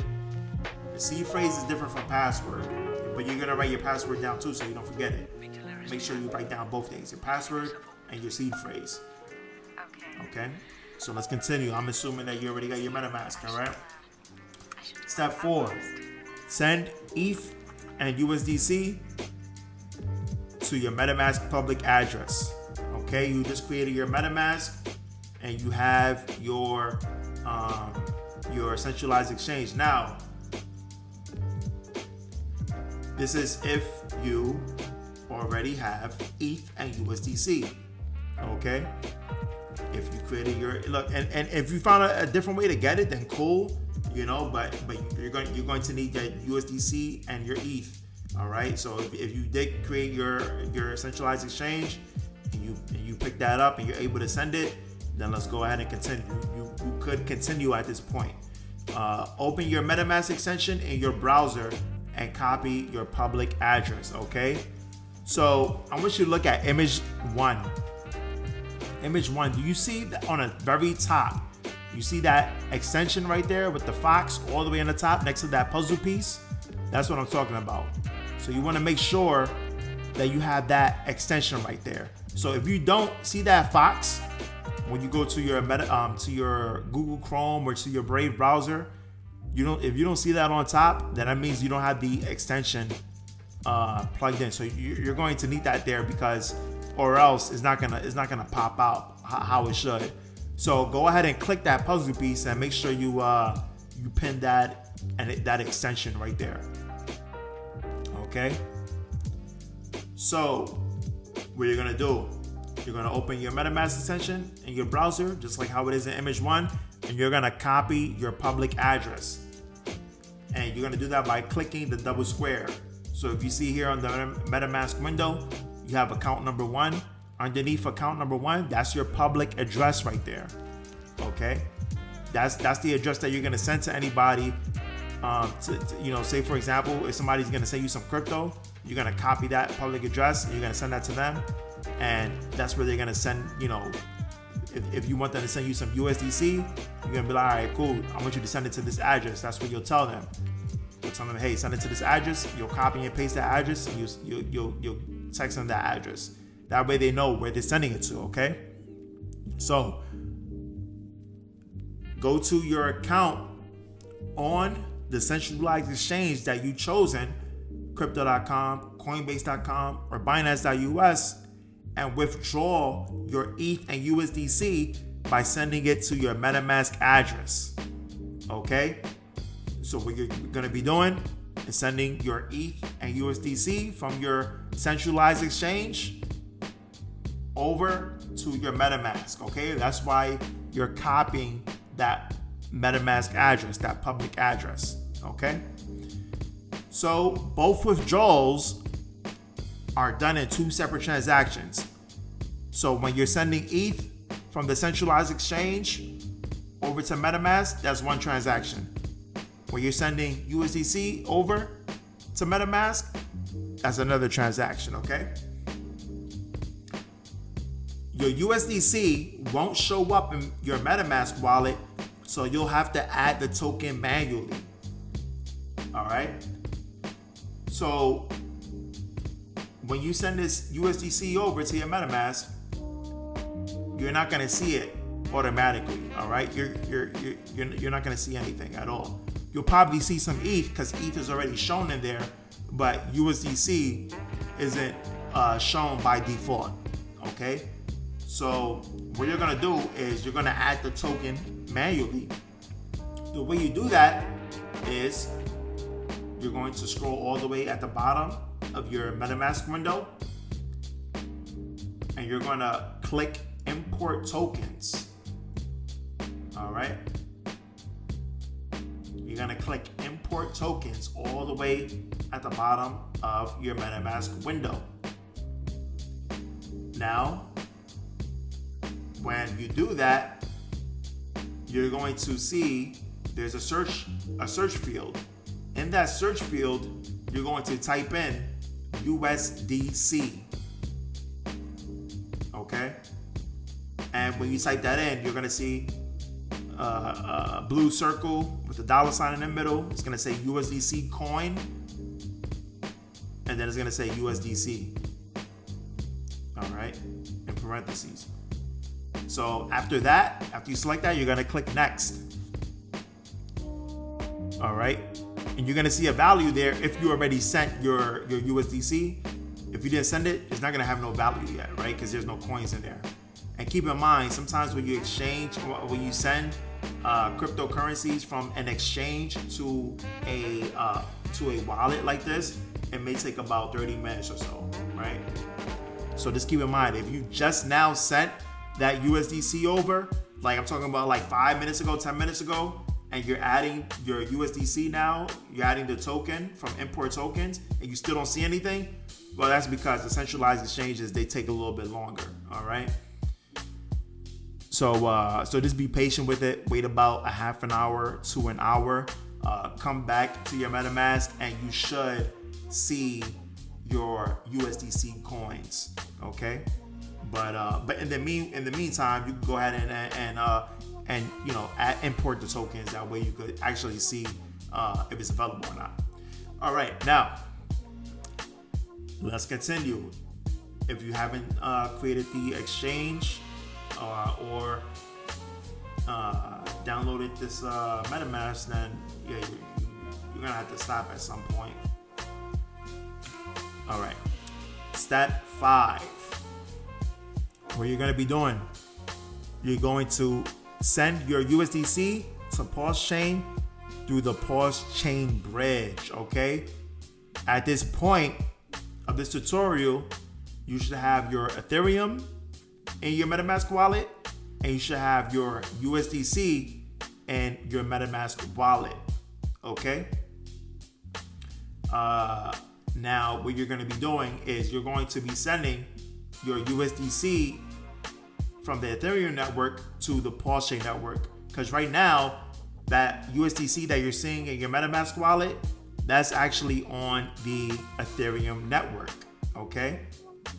The seed phrase is different from password, but you're gonna write your password down too, so you don't forget it. Make sure you write down both things, your password and your seed phrase. Okay. So let's continue. I'm assuming that you already got your MetaMask, all right? Step 4, send ETH and USDC to your MetaMask public address. Okay, you just created your MetaMask and you have your centralized exchange. Now, this is if you already have ETH and USDC. Okay. If you created your and if you found a different way to get it, then cool, you know. But you're going to need that USDC and your ETH. All right. So if you did create your centralized exchange and you pick that up and you're able to send it, then let's go ahead and continue. You could continue at this point. Open your MetaMask extension in your browser and copy your public address. Okay. So I want you to look at image 1. Image 1, do you see that on the very top? You see that extension right there with the fox all the way on the top next to that puzzle piece? That's what I'm talking about. So you want to make sure that you have that extension right there. So if you don't see that fox, when you go to your to your Google Chrome or to your Brave browser, if you don't see that on top, then that means you don't have the extension plugged in. So you're going to need that there, because or else it's not gonna pop out how it should. So go ahead and click that puzzle piece and make sure you pin that that extension right there. Okay. So what you're gonna do? You're gonna open your MetaMask extension in your browser, just like how it is in image 1, and you're gonna copy your public address. And you're gonna do that by clicking the double square. So if you see here on the MetaMask window, you have account number 1. Underneath account number 1, that's your public address right there. Okay, that's the address that you're gonna send to anybody. Say for example, if somebody's gonna send you some crypto, you're gonna copy that public address and you're gonna send that to them, and that's where they're gonna send. If you want them to send you some USDC, you're gonna be like, all right, cool. I want you to send it to this address. That's what you'll tell them. You'll tell them, hey, send it to this address. You'll copy and paste that address, and you'll text them that address. That way they know where they're sending it to, okay? So go to your account on the centralized exchange that you've chosen, crypto.com, coinbase.com, or binance.us, and withdraw your ETH and USDC by sending it to your MetaMask address, okay? So what you're gonna be doing is sending your ETH and USDC from your centralized exchange over to your MetaMask, okay? That's why you're copying that MetaMask address, that public address, okay? So both withdrawals are done in 2 separate transactions. So when you're sending ETH from the centralized exchange over to MetaMask, that's one transaction. When you're sending USDC over to MetaMask, that's another transaction, okay? your USDC won't show up in your MetaMask wallet, so you'll have to add the token manually. All right. So when you send this USDC over to your MetaMask, you're not gonna see it automatically. All right. You're not gonna see anything at all. You'll probably see some ETH because ETH is already shown in there, but USDC isn't shown by default. Okay. So what you're gonna do is you're gonna add the token manually. The way you do that is you're going to scroll all the way at the bottom of your MetaMask window, and you're gonna click import tokens. All right. You're gonna click import tokens all the way at the bottom of your MetaMask window. Now, when you do that, you're going to see there's a search field. In that search field, you're going to type in USDC. Okay? And when you type that in, you're going to see a blue circle with a $ in the middle. It's going to say USDC coin. And then it's going to say USDC. All right? In parentheses. So after that, after you select that, you're going to click next. All right? And you're going to see a value there if you already sent your USDC. If you didn't send it, it's not going to have no value yet, right? Because there's no coins in there. And keep in mind, sometimes when you exchange, when you send cryptocurrencies from an exchange to a wallet like this, it may take about 30 minutes or so, right? So just keep in mind, if you just now sent that USDC over, like I'm talking about like 5 minutes ago, 10 minutes ago, and you're adding your USDC now, you're adding the token from import tokens, and you still don't see anything, well, that's because the centralized exchanges, they take a little bit longer, all right? So just be patient with it. Wait about a half an hour to an hour. Come back to your MetaMask, and you should see your USDC coins, okay? But in the meantime, you can go ahead and import the tokens. That way you could actually see if it's available or not. All right, now let's continue. If you haven't created the exchange or downloaded this MetaMask, then yeah, you're gonna have to stop at some point. All right, step 5. What you're gonna be doing? You're going to send your USDC to PulseChain through the PulseChain bridge, okay? At this point of this tutorial, you should have your Ethereum in your MetaMask wallet, and you should have your USDC in your MetaMask wallet, okay? Now, what you're gonna be doing is you're going to be sending your USDC from the Ethereum network to the PulseChain network. Because right now, that USDC that you're seeing in your MetaMask wallet, that's actually on the Ethereum network, okay?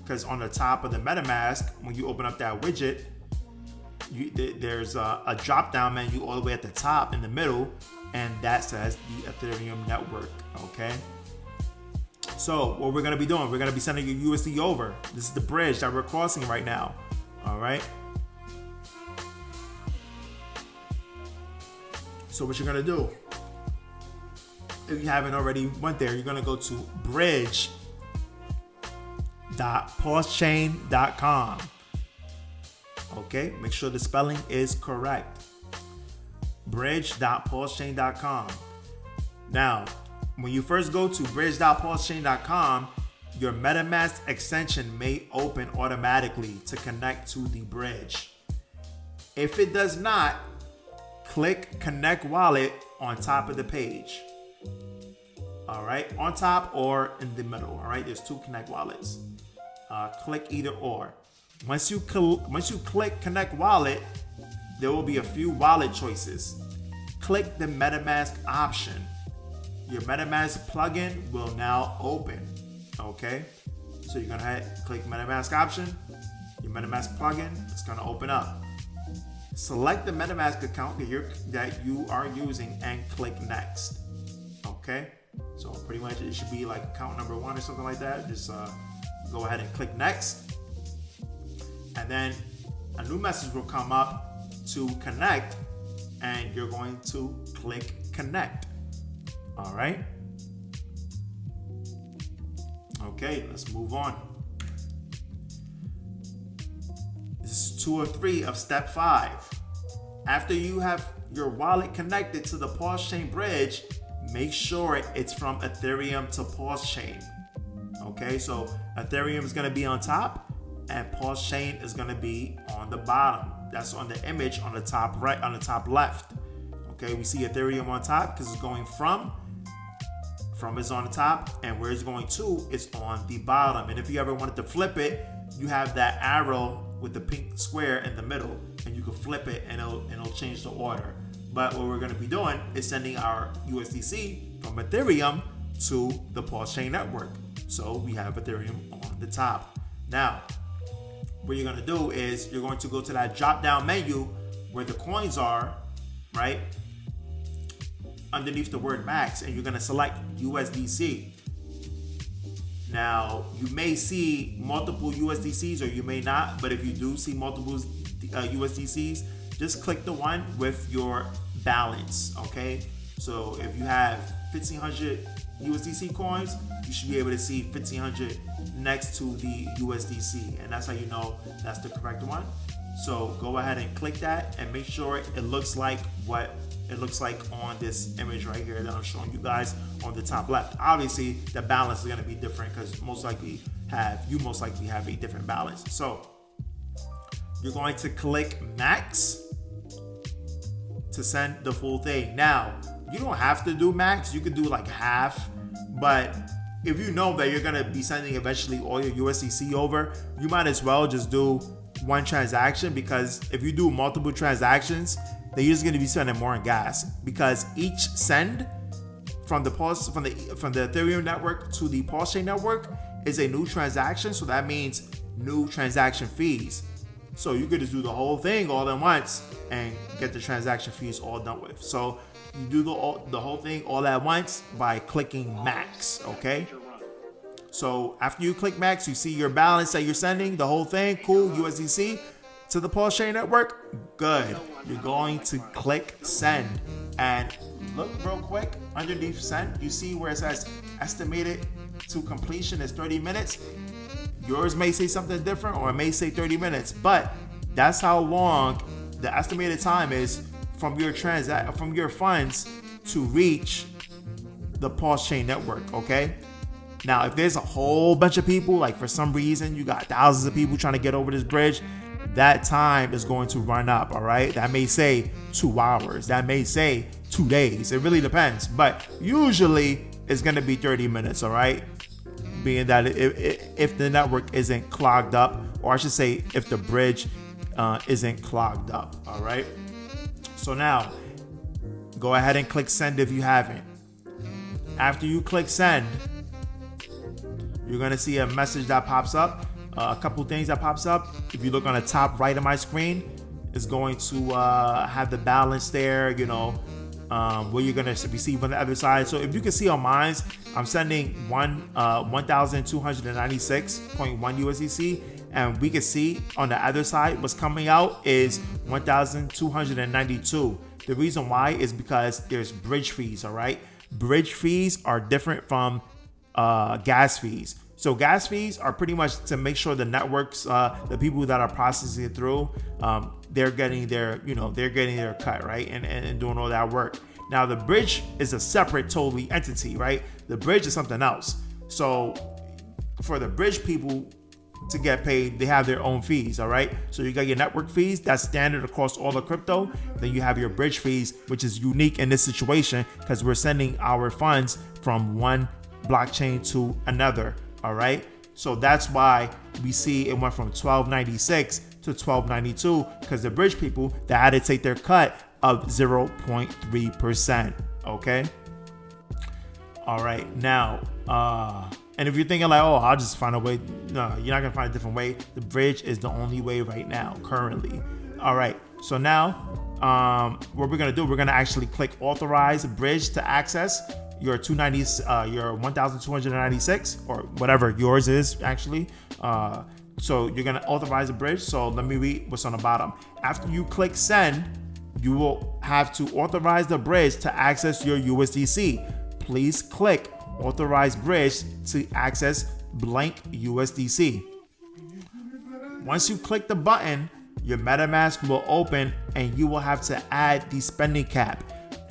Because on the top of the MetaMask, when you open up that widget, there's a drop-down menu all the way at the top in the middle, and that says the Ethereum network, okay? So what we're gonna be doing, we're gonna be sending your USD over. This is the bridge that we're crossing right now, all right? So what you're gonna do, if you haven't already went there, you're gonna go to bridge.pulsechain.com. Okay, make sure the spelling is correct. Bridge.pulsechain.com. Now, when you first go to bridge.pulsechain.com, your MetaMask extension may open automatically to connect to the bridge. If it does not, click Connect Wallet on top of the page. All right, on top or in the middle. All right, there's 2 Connect Wallets. Click either or. Once you click Connect Wallet, there will be a few wallet choices. Click the MetaMask option. Your MetaMask plugin will now open. Okay, so you're gonna click MetaMask option, your MetaMask plugin. It's going to open up. Select the MetaMask account that you are using and click next. Okay, so pretty much it should be like account number 1 or something like that. Just go ahead and click next, and then a new message will come up to connect, and you're going to click connect. All right. Okay, let's move on. This is 2 or 3 of step 5. After you have your wallet connected to the PulseChain bridge, make sure it's from Ethereum to PulseChain. Okay, so Ethereum is going to be on top and PulseChain is going to be on the bottom. That's on the image on the top right, on the top left. Okay, we see Ethereum on top because it's going from is on the top, and where it's going to is on the bottom. And if you ever wanted to flip it, you have that arrow with the pink square in the middle, and you can flip it and it'll change the order. But what we're going to be doing is sending our USDC from Ethereum to the PulseChain network. So we have Ethereum on the top. Now, what you're going to do is you're going to go to that drop down menu where the coins are, right? Underneath the word max, and you're going to select USDC. Now, you may see multiple USDCs or you may not, but if you do see multiple USDCs, just click the one with your balance, okay? So if you have 1,500 USDC coins, you should be able to see 1,500 next to the USDC, and that's how you know that's the correct one. So go ahead and click that and make sure it looks like what it looks like on this image right here that I'm showing you guys on the top left. Obviously, the balance is going to be different because you most likely have a different balance. So you're going to click max to send the full thing. Now, you don't have to do max. You could do like half, but if you know that you're going to be sending eventually all your USDC over, you might as well just do one transaction, because if you do multiple transactions, then you're just going to be spending more on gas, because each send from the Ethereum network to the PulseChain network is a new transaction. So that means new transaction fees. So you could just do the whole thing all at once and get the transaction fees all done with. So you do the whole thing all at once by clicking max, okay? So after you click max, you see your balance that you're sending, the whole thing, cool, USDC to the PulseChain network, good. You're going to click send, and look real quick underneath send, you see where it says estimated to completion is 30 minutes. Yours may say something different, or it may say 30 minutes, but that's how long the estimated time is from your funds to reach the PulseChain network, okay? Now, if there's a whole bunch of people, like for some reason you got thousands of people trying to get over this bridge, that time is going to run up, all right? That may say 2 hours. That may say 2 days. It really depends. But usually it's going to be 30 minutes, all right? Being that if the network isn't clogged up, or I should say if the bridge isn't clogged up, all right? So now, go ahead and click send if you haven't. After you click send, you're going to see a message that pops up. A couple things that pops up. If you look on the top right of my screen, it's going to have the balance there, you know, what you're going to receive on the other side. So if you can see on mine, I'm sending 1,296.1 USDC, and we can see on the other side what's coming out is 1,292. The reason why is because there's bridge fees, all right? Bridge fees are different from gas fees. So gas fees are pretty much to make sure the networks, the people that are processing it through, they're getting their cut, right? And doing all that work. Now the bridge is a separate totally entity, right? The bridge is something else. So for the bridge people to get paid, they have their own fees, all right? So you got your network fees, that's standard across all the crypto. Then you have your bridge fees, which is unique in this situation because we're sending our funds from one blockchain to another. All right, so that's why we see it went from 1296 to 1292, because the bridge people, they had to take their cut of 0.3%. Okay. All right, now And if you're thinking like, oh, I'll just find a way, no, you're not gonna find a different way. The bridge is the only way right now, currently. All right, so now what we're gonna do, we're gonna actually click authorize bridge to access your 290, your 1,296 or whatever yours is actually. So you're gonna authorize the bridge. So let me read what's on the bottom. After you click send, you will have to authorize the bridge to access your USDC. Please click authorize bridge to access blank USDC. Once you click the button, your MetaMask will open and you will have to add the spending cap.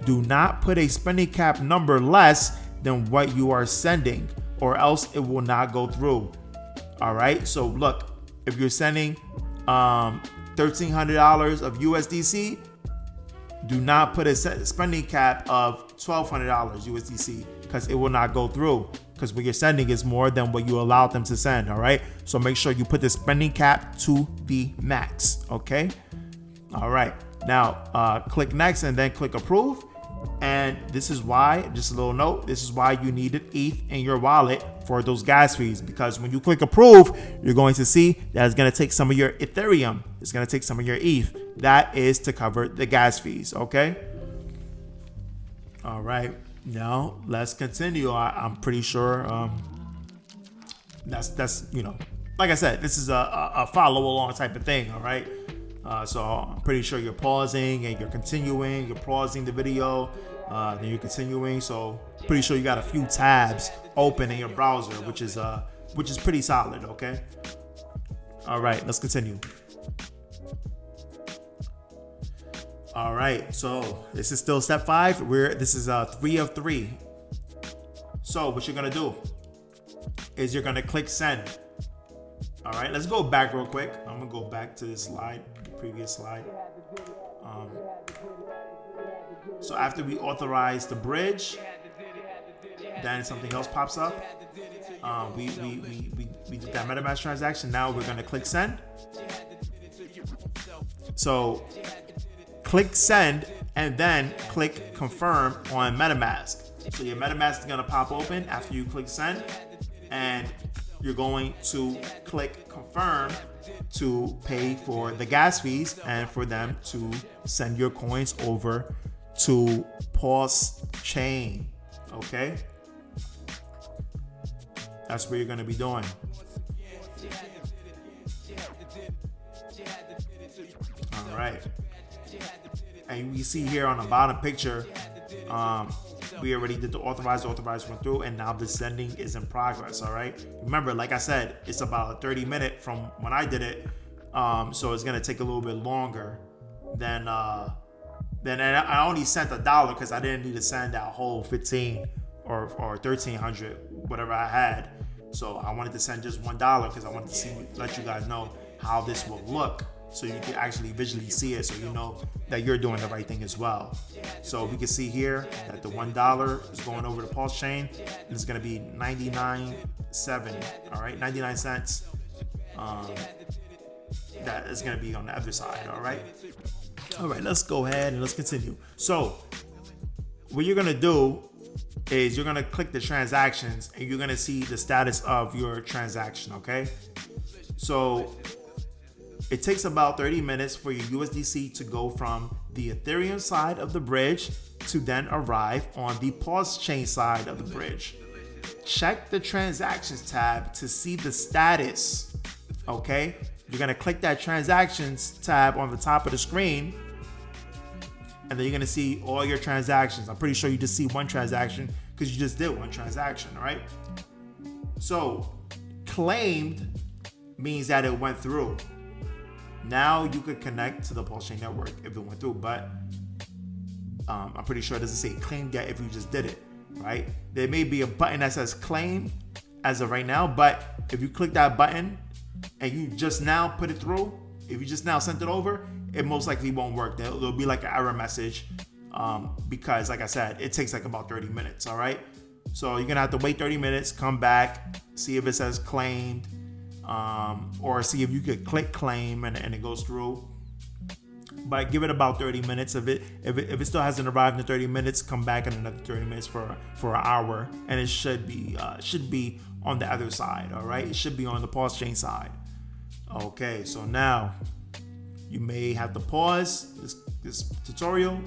Do not put a spending cap number less than what you are sending, or else it will not go through. All right, so look, if you're sending $1,300 of USDC, do not put a spending cap of $1,200 USDC, because it will not go through, because what you're sending is more than what you allowed them to send. All right, so make sure you put the spending cap to the max. Okay, all right, now click next and then click approve. And this is why, just a little note, this is why you needed ETH in your wallet for those gas fees, because when you click approve, you're going to see that it's going to take some of your Ethereum, it's going to take some of your ETH. That is to cover the gas fees. Okay, all right, now let's continue. I'm pretty sure that's you know, like I said, this is a follow along type of thing. All right, so I'm pretty sure you're pausing and you're continuing. You're pausing the video, then you're continuing. So pretty sure you got a few tabs open in your browser, which is pretty solid. Okay. All right, let's continue. All right, so this is still step 5. This is 3 of 3. So what you're gonna do is you're gonna click send. All right, let's go back real quick. I'm gonna go back to this slide, previous slide. So after we authorize the bridge, then something else pops up. We did that MetaMask transaction. Now we're gonna click send. So click send and then click confirm on MetaMask. So your MetaMask is gonna pop open after you click send, and you're going to click confirm to pay for the gas fees and for them to send your coins over to PulseChain. Okay, that's what you're going to be doing. All right, and you see here on the bottom picture, we already did the authorize went through, and now the sending is in progress. All right, remember, like I said, it's about a 30-minute from when I did it, so it's gonna take a little bit longer than I only sent $1 because I didn't need to send that whole 15 or 1,300, whatever I had. So I wanted to send just $1 because I wanted to let you guys know how this will look, so you can actually visually see it, so you know that you're doing the right thing as well. So we can see here that the $1 is going over to PulseChain, and it's going to be 99.7. All right, 99 cents. That is going to be on the other side. All right. All right, let's go ahead and let's continue. So what you're going to do is you're going to click the transactions, and you're going to see the status of your transaction. Okay, so it takes about 30 minutes for your USDC to go from the Ethereum side of the bridge to then arrive on the PulseChain side of the bridge. Check the transactions tab to see the status. Okay, you're gonna click that transactions tab on the top of the screen, and then you're gonna see all your transactions. I'm pretty sure you just see one transaction because you just did one transaction. All right, so claimed means that it went through. Now you could connect to the PulseChain network if it went through, but I'm pretty sure it doesn't say claim yet if you just did it, right? There may be a button that says claim as of right now, but if you click that button and you just now put it through, if you just now sent it over, it most likely won't work. There'll be like an error message because, like I said, it takes like about 30 minutes, all right? So you're gonna have to wait 30 minutes, come back, see if it says claimed, or see if you could click claim and it goes through. but give it about 30 minutes. If it still hasn't arrived in 30 minutes, come back in another 30 minutes for an hour, and it should be on the other side. All right, it should be on the PulseChain side. Okay, so now you may have to pause this tutorial,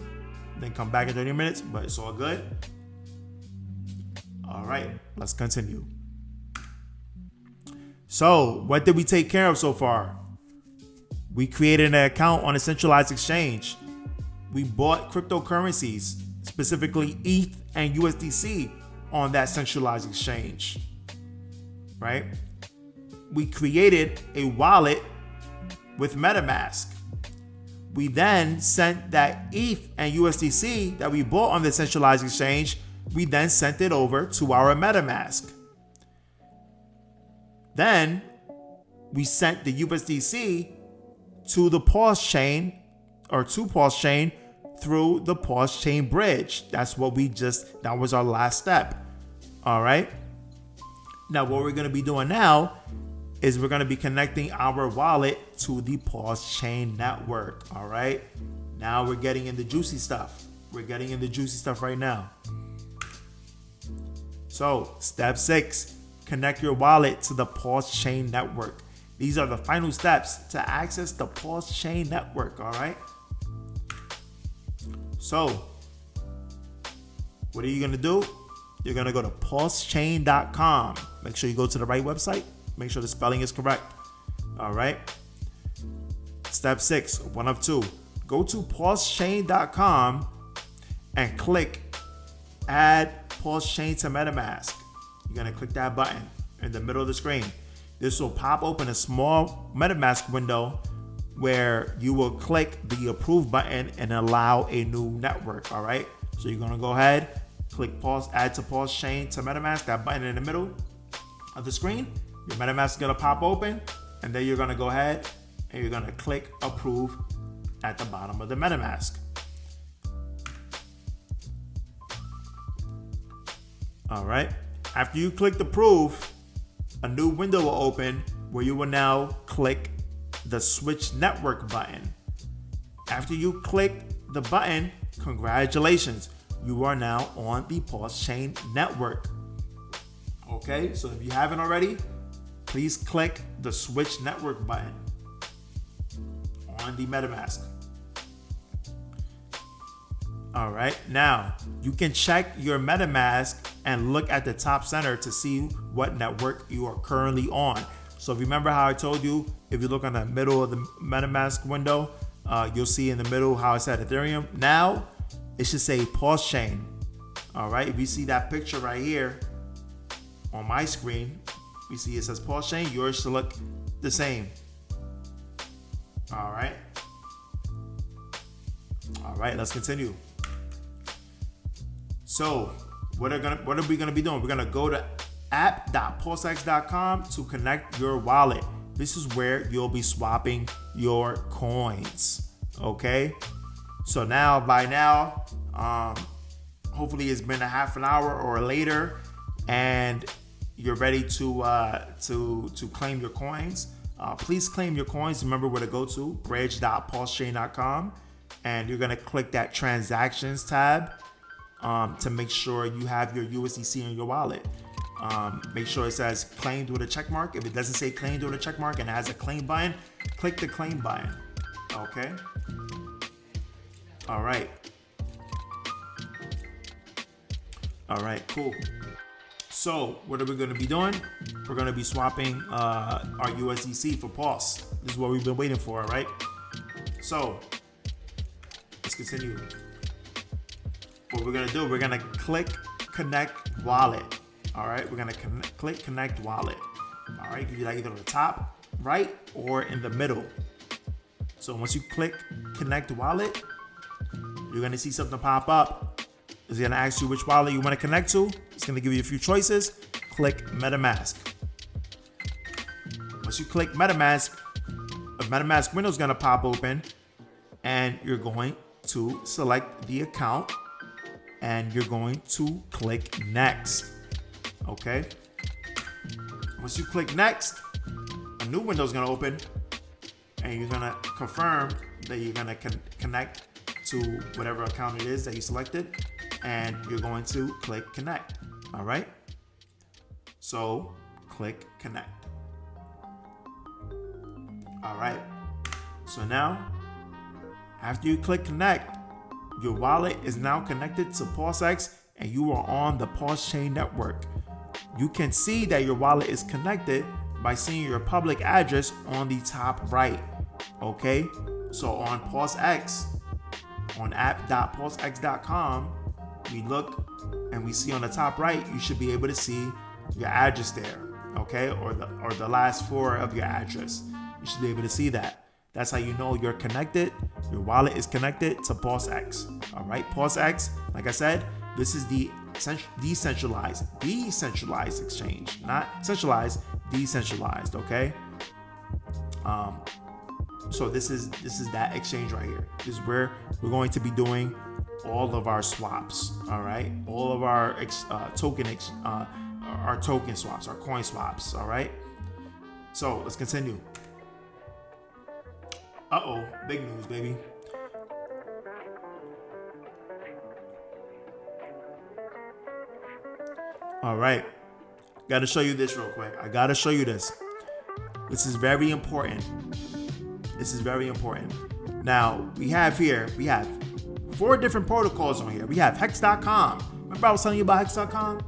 then come back in 30 minutes, but it's all good. All right, let's continue. So what did we take care of so far? We created an account on a centralized exchange. We bought cryptocurrencies, specifically ETH and USDC, on that centralized exchange, right? We created a wallet with Metamask. We then sent that ETH and USDC that we bought on the centralized exchange, we then sent it over to our Metamask. Then we sent the USDC to the PulseChain, or to PulseChain, through the PulseChain bridge. That was our last step. All right. Now what we're going to be doing now is we're going to be connecting our wallet to the PulseChain network. All right. Now we're getting in the juicy stuff. We're getting in the juicy stuff right now. So step 6, connect your wallet to the PulseChain network. These are the final steps to access the PulseChain network. All right. So what are you going to do? You're going to go to PulseChain.com. Make sure you go to the right website. Make sure the spelling is correct. All right. Step 6, one of 2. Go to PulseChain.com and click Add PulseChain to Metamask. You're going to click that button in the middle of the screen. This will pop open a small Metamask window where you will click the approve button and allow a new network. All right. So you're going to go ahead, click add to PulseChain to Metamask, that button in the middle of the screen. Your Metamask is going to pop open, and then you're going to go ahead and you're going to click approve at the bottom of the Metamask. All right. After you click approve, a new window will open where you will now click the switch network button. After you click the button, congratulations, you are now on the PulseChain network. Okay, so if you haven't already, please click the switch network button on the MetaMask. All right, now you can check your MetaMask and look at the top center to see what network you are currently on. So remember how I told you, if you look on the middle of the MetaMask window, you'll see in the middle how it said Ethereum. Now it should say PulseChain. All right, if you see that picture right here on my screen, you see it says PulseChain, yours should look the same. All right. All right, let's continue. So what are we gonna be doing? We're gonna go to app.pulsex.com to connect your wallet. This is where you'll be swapping your coins. Okay. So by now, hopefully it's been a half an hour or later, and you're ready to claim your coins. Please claim your coins. Remember where to go to, bridge.pulsechain.com, and you're gonna click that transactions tab to make sure you have your USDC in your wallet. Make sure it says claimed with a check mark. If it doesn't say claimed with a check mark and it has a claim button, click the claim button. Okay. All right. All right, cool. So what are we going to be doing? We're going to be swapping our USDC for Pulse. This is what we've been waiting for, right? So let's continue. What we're going to do, we're going to click connect wallet. All right, we're going to click connect wallet. All right, you like either on the top, right, or in the middle. So once you click connect wallet, you're going to see something pop up. It's going to ask you which wallet you want to connect to. It's going to give you a few choices. Click MetaMask. Once you click MetaMask, a MetaMask window is going to pop open, and you're going to select the account, and you're going to click next. Okay. Once you click next, a new window is going to open, and you're gonna confirm that you're gonna connect to whatever account it is that you selected, and you're going to click connect. All right. So click connect. All right. So now, after you click connect, your wallet is now connected to PulseX, and you are on the PulseChain network. You can see that your wallet is connected by seeing your public address on the top right. Okay, so on PulseX, on app.pulsex.com, we look and we see on the top right, you should be able to see your address there. Okay, or the last four of your address. You should be able to see that. That's how you know you're connected. Your wallet is connected to PulseX. All right, PulseX, like I said, this is the decentralized exchange, not centralized, decentralized. Okay. So this is that exchange right here. This is where we're going to be doing all of our swaps. All right, all of our token swaps, our coin swaps. All right. So let's continue. Big news, baby. All right, got to show you this real quick. I got to show you this. This is very important. Now, we have 4 different protocols on here. We have hex.com. Remember I was telling you about hex.com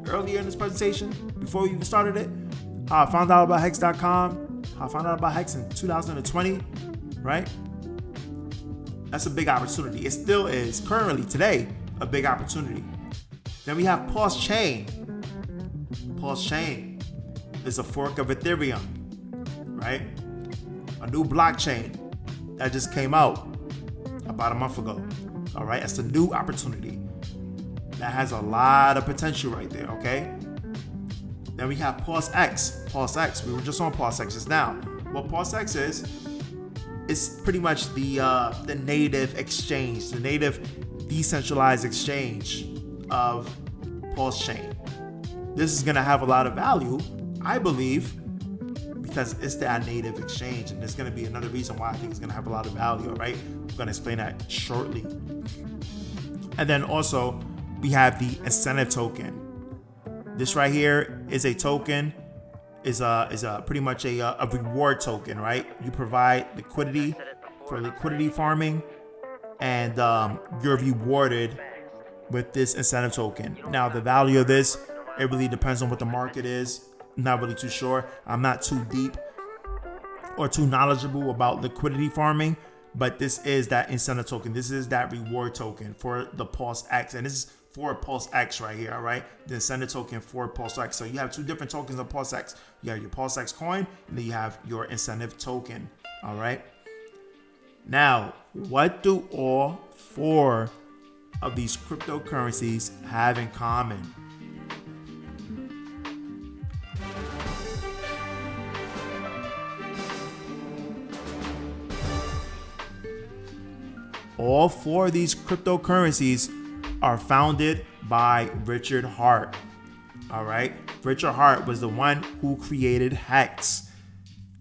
earlier in this presentation before we even started it? How I found out about hex.com, how I found out about hex in 2020, right? That's a big opportunity. It still is currently today a big opportunity. Then we have PulseChain. PulseChain is a fork of Ethereum, right? A new blockchain that just came out about a month ago. All right, that's a new opportunity that has a lot of potential right there. Okay. Then we have PulseX. PulseX. We were just on PulseX just now. What PulseX is, it's pretty much the native exchange, the native decentralized exchange of PulseChain. This is gonna have a lot of value, I believe, because it's that native exchange, and there's going to be another reason why I think it's going to have a lot of value. All right, I'm going to explain that shortly. And then also we have the incentive token. This right here is a token, is a pretty much a reward token, right? You provide liquidity for liquidity farming, and you're rewarded with this incentive token. Now, the value of this, it really depends on what the market is. Not really too sure. I'm not too deep or too knowledgeable about liquidity farming, but this is that incentive token. This is that reward token for the PulseX, and this is for PulseX right here. All right, the incentive token for PulseX. So you have 2 different tokens of PulseX. You have your PulseX coin, and then you have your incentive token. All right. Now, what do all 4 of these cryptocurrencies have in common? All 4 of these cryptocurrencies are founded by Richard Hart. All right. Richard Hart was the one who created Hex.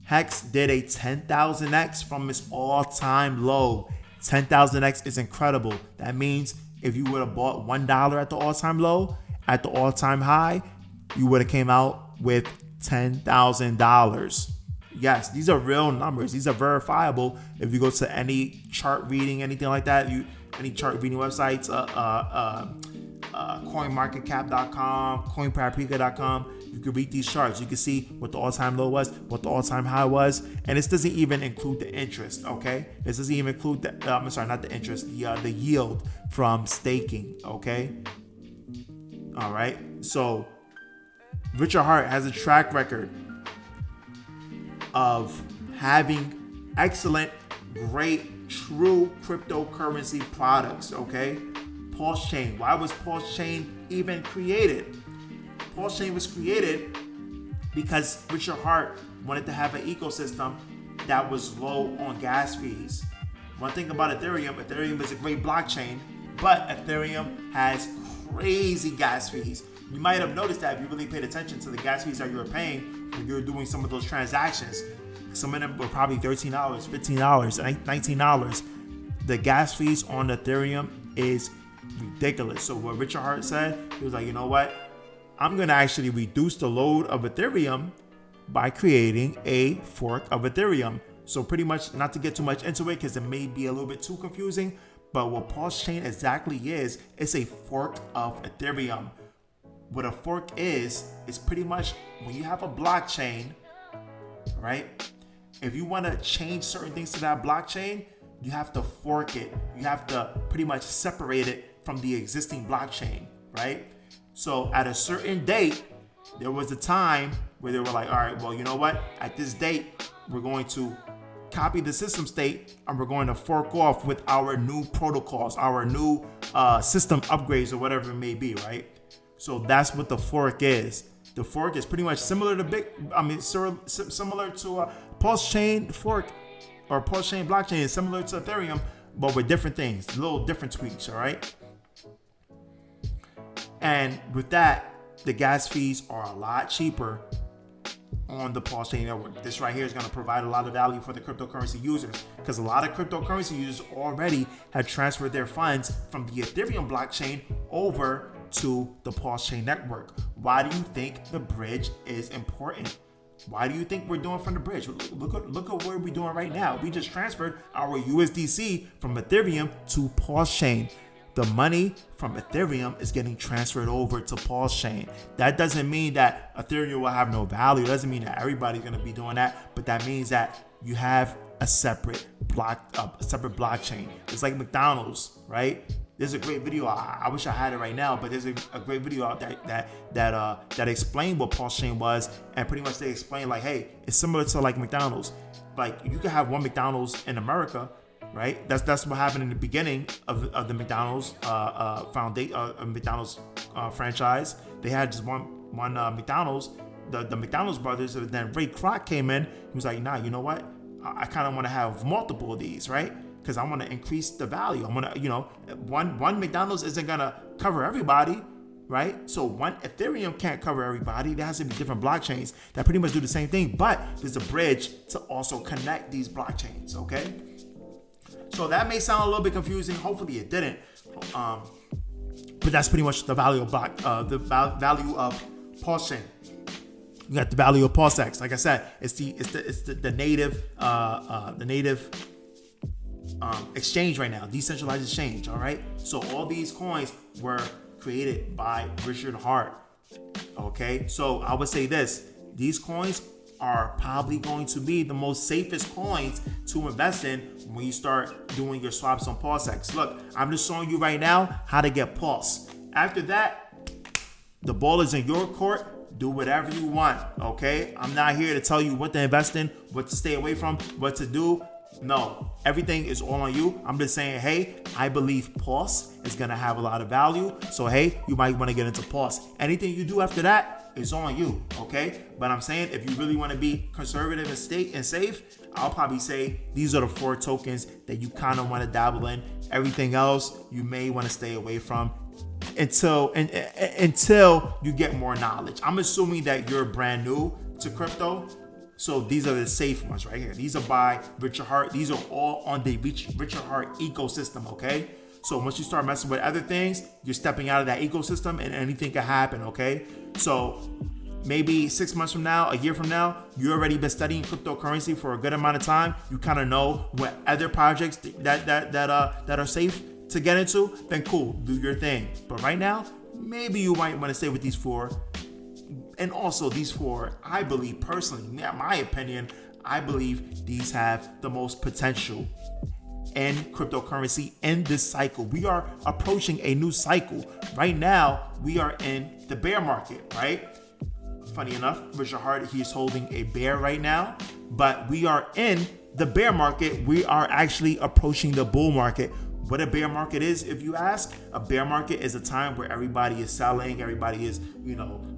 Hex did a 10,000x from its all-time low. 10,000x is incredible. That means if you would have bought $1 at the all-time low, at the all-time high, you would have came out with $10,000. Yes, these are real numbers. These are verifiable. If you go to any chart reading, anything like that, any chart reading websites, coinmarketcap.com, coinpaprika.com, you can read these charts. You can see what the all-time low was, what the all-time high was, and this doesn't even include the interest. Okay, this doesn't even include the I'm sorry, not the interest, the yield from staking. Okay, all right. So Richard Hart has a track record of having excellent, great, true cryptocurrency products. Okay, PulseChain. Why was PulseChain even created? PulseChain was created because Richard Hart wanted to have an ecosystem that was low on gas fees. One thing about Ethereum is a great blockchain, but Ethereum has crazy gas fees. You might have noticed that if you really paid attention to the gas fees that you were paying when you were doing some of those transactions. Some of them were probably $13, $15, $19. The gas fees on Ethereum is ridiculous. So what Richard Hart said, he was like, you know what? I'm going to actually reduce the load of Ethereum by creating a fork of Ethereum. So pretty much, not to get too much into it because it may be a little bit too confusing, but what PulseChain exactly is, it's a fork of Ethereum. What a fork is pretty much when you have a blockchain, right? If you want to change certain things to that blockchain, you have to fork it. You have to pretty much separate it from the existing blockchain, right? So at a certain date, there was a time where they were like, all right, well, you know what? At this date, we're going to copy the system state and we're going to fork off with our new protocols, our new system upgrades or whatever it may be, right? So that's what the fork is. The fork is pretty much similar to similar to a PulseChain fork, or PulseChain blockchain is similar to Ethereum, but with different things, little different tweaks, all right? And with that, the gas fees are a lot cheaper on the PulseChain network. This right here is going to provide a lot of value for the cryptocurrency users, because a lot of cryptocurrency users already have transferred their funds from the Ethereum blockchain over to the PulseChain network. Why do you think the bridge is important? Why do you think we're doing from the bridge? Look at what we're doing right now. We just transferred our USDC from Ethereum to PulseChain. The money from Ethereum is getting transferred over to PulseChain. That doesn't mean that Ethereum will have no value. It doesn't mean that everybody's going to be doing that, but that means that you have a separate blockchain. It's like McDonald's, right? There's a great video. I wish I had it right now, but there's a great video out there that explained what PulseChain was, and pretty much they explain like, hey, it's similar to like McDonald's. Like you can have one McDonald's in America, right? That's what happened in the beginning of the McDonald's McDonald's franchise. They had just one McDonald's. The McDonald's brothers. And then Ray Kroc came in. He was like, nah, you know what? I kind of want to have multiple of these, right? Because I want to increase the value. I want to, one McDonald's isn't gonna cover everybody, right? So one Ethereum can't cover everybody. There has to be different blockchains that pretty much do the same thing, but there's a bridge to also connect these blockchains. Okay. So that may sound a little bit confusing. Hopefully it didn't. But that's pretty much the value of value of PulseChain. You got the value of PulseX. Like I said, it's the native exchange right now, decentralized exchange. All right. So all these coins were created by Richard Hart. Okay. So I would say this: these coins are probably going to be the most safest coins to invest in when you start doing your swaps on PulseX. Look, I'm just showing you right now how to get Pulse. After that, the ball is in your court. Do whatever you want, okay? I'm not here to tell you what to invest in, what to stay away from, what to do. No, everything is all on you. I'm just saying, hey, I believe Pulse is going to have a lot of value. So, hey, you might want to get into Pulse. Anything you do after that is on you, okay? But I'm saying if you really want to be conservative and safe, I'll probably say these are the 4 tokens that you kind of want to dabble in. Everything else you may want to stay away from until you get more knowledge. I'm assuming that you're brand new to crypto. So these are the safe ones right here. These are by Richard Hart. These are all on the Richard Hart ecosystem, okay? So once you start messing with other things, you're stepping out of that ecosystem and anything can happen, okay? So maybe 6 months from now, a year from now, you already been studying cryptocurrency for a good amount of time. You kind of know what other projects that are safe to get into, then cool, do your thing. But right now, maybe you might want to stay with these 4. And also these 4, I believe personally, my opinion, I believe these have the most potential in cryptocurrency in this cycle. We are approaching a new cycle. Right now, we are in the bear market, right? Funny enough, Richard Hart, he's holding a bear right now, but we are in the bear market. We are actually approaching the bull market. What a bear market is, if you ask, a bear market is a time where everybody is selling, everybody is,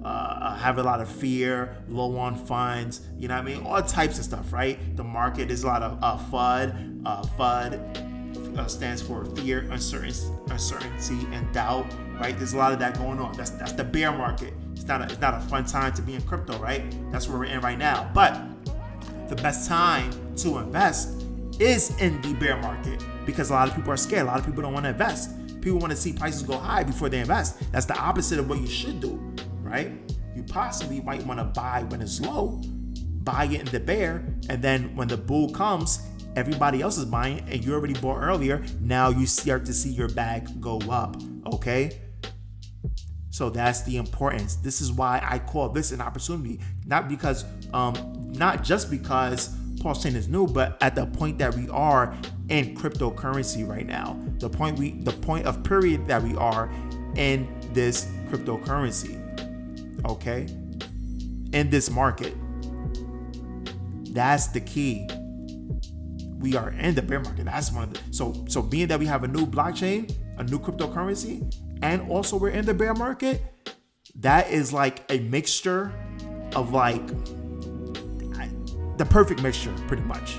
have a lot of fear, low on funds, you know what I mean? All types of stuff, right? The market is a lot of FUD. FUD stands for fear, uncertainty, and doubt, right? There's a lot of that going on. That's the bear market. It's not a fun time to be in crypto, right? That's where we're in right now. But the best time to invest is in the bear market, because a lot of people are scared. A lot of people don't want to invest. People want to see prices go high before they invest. That's the opposite of what you should do, right? You possibly might want to buy when it's low, buy it in the bear, and then when the bull comes, everybody else is buying and you already bought earlier. Now you start to see your bag go up, okay? So that's the importance. This is why I call this an opportunity, not just because PulseChain is new, but at the point that we are in cryptocurrency right now, the point of period that we are in this cryptocurrency, okay, in this market. That's the key. We are in the bear market. That's one of the so being that we have a new blockchain, a new cryptocurrency, and also we're in the bear market, that is like a mixture of like the perfect mixture, pretty much.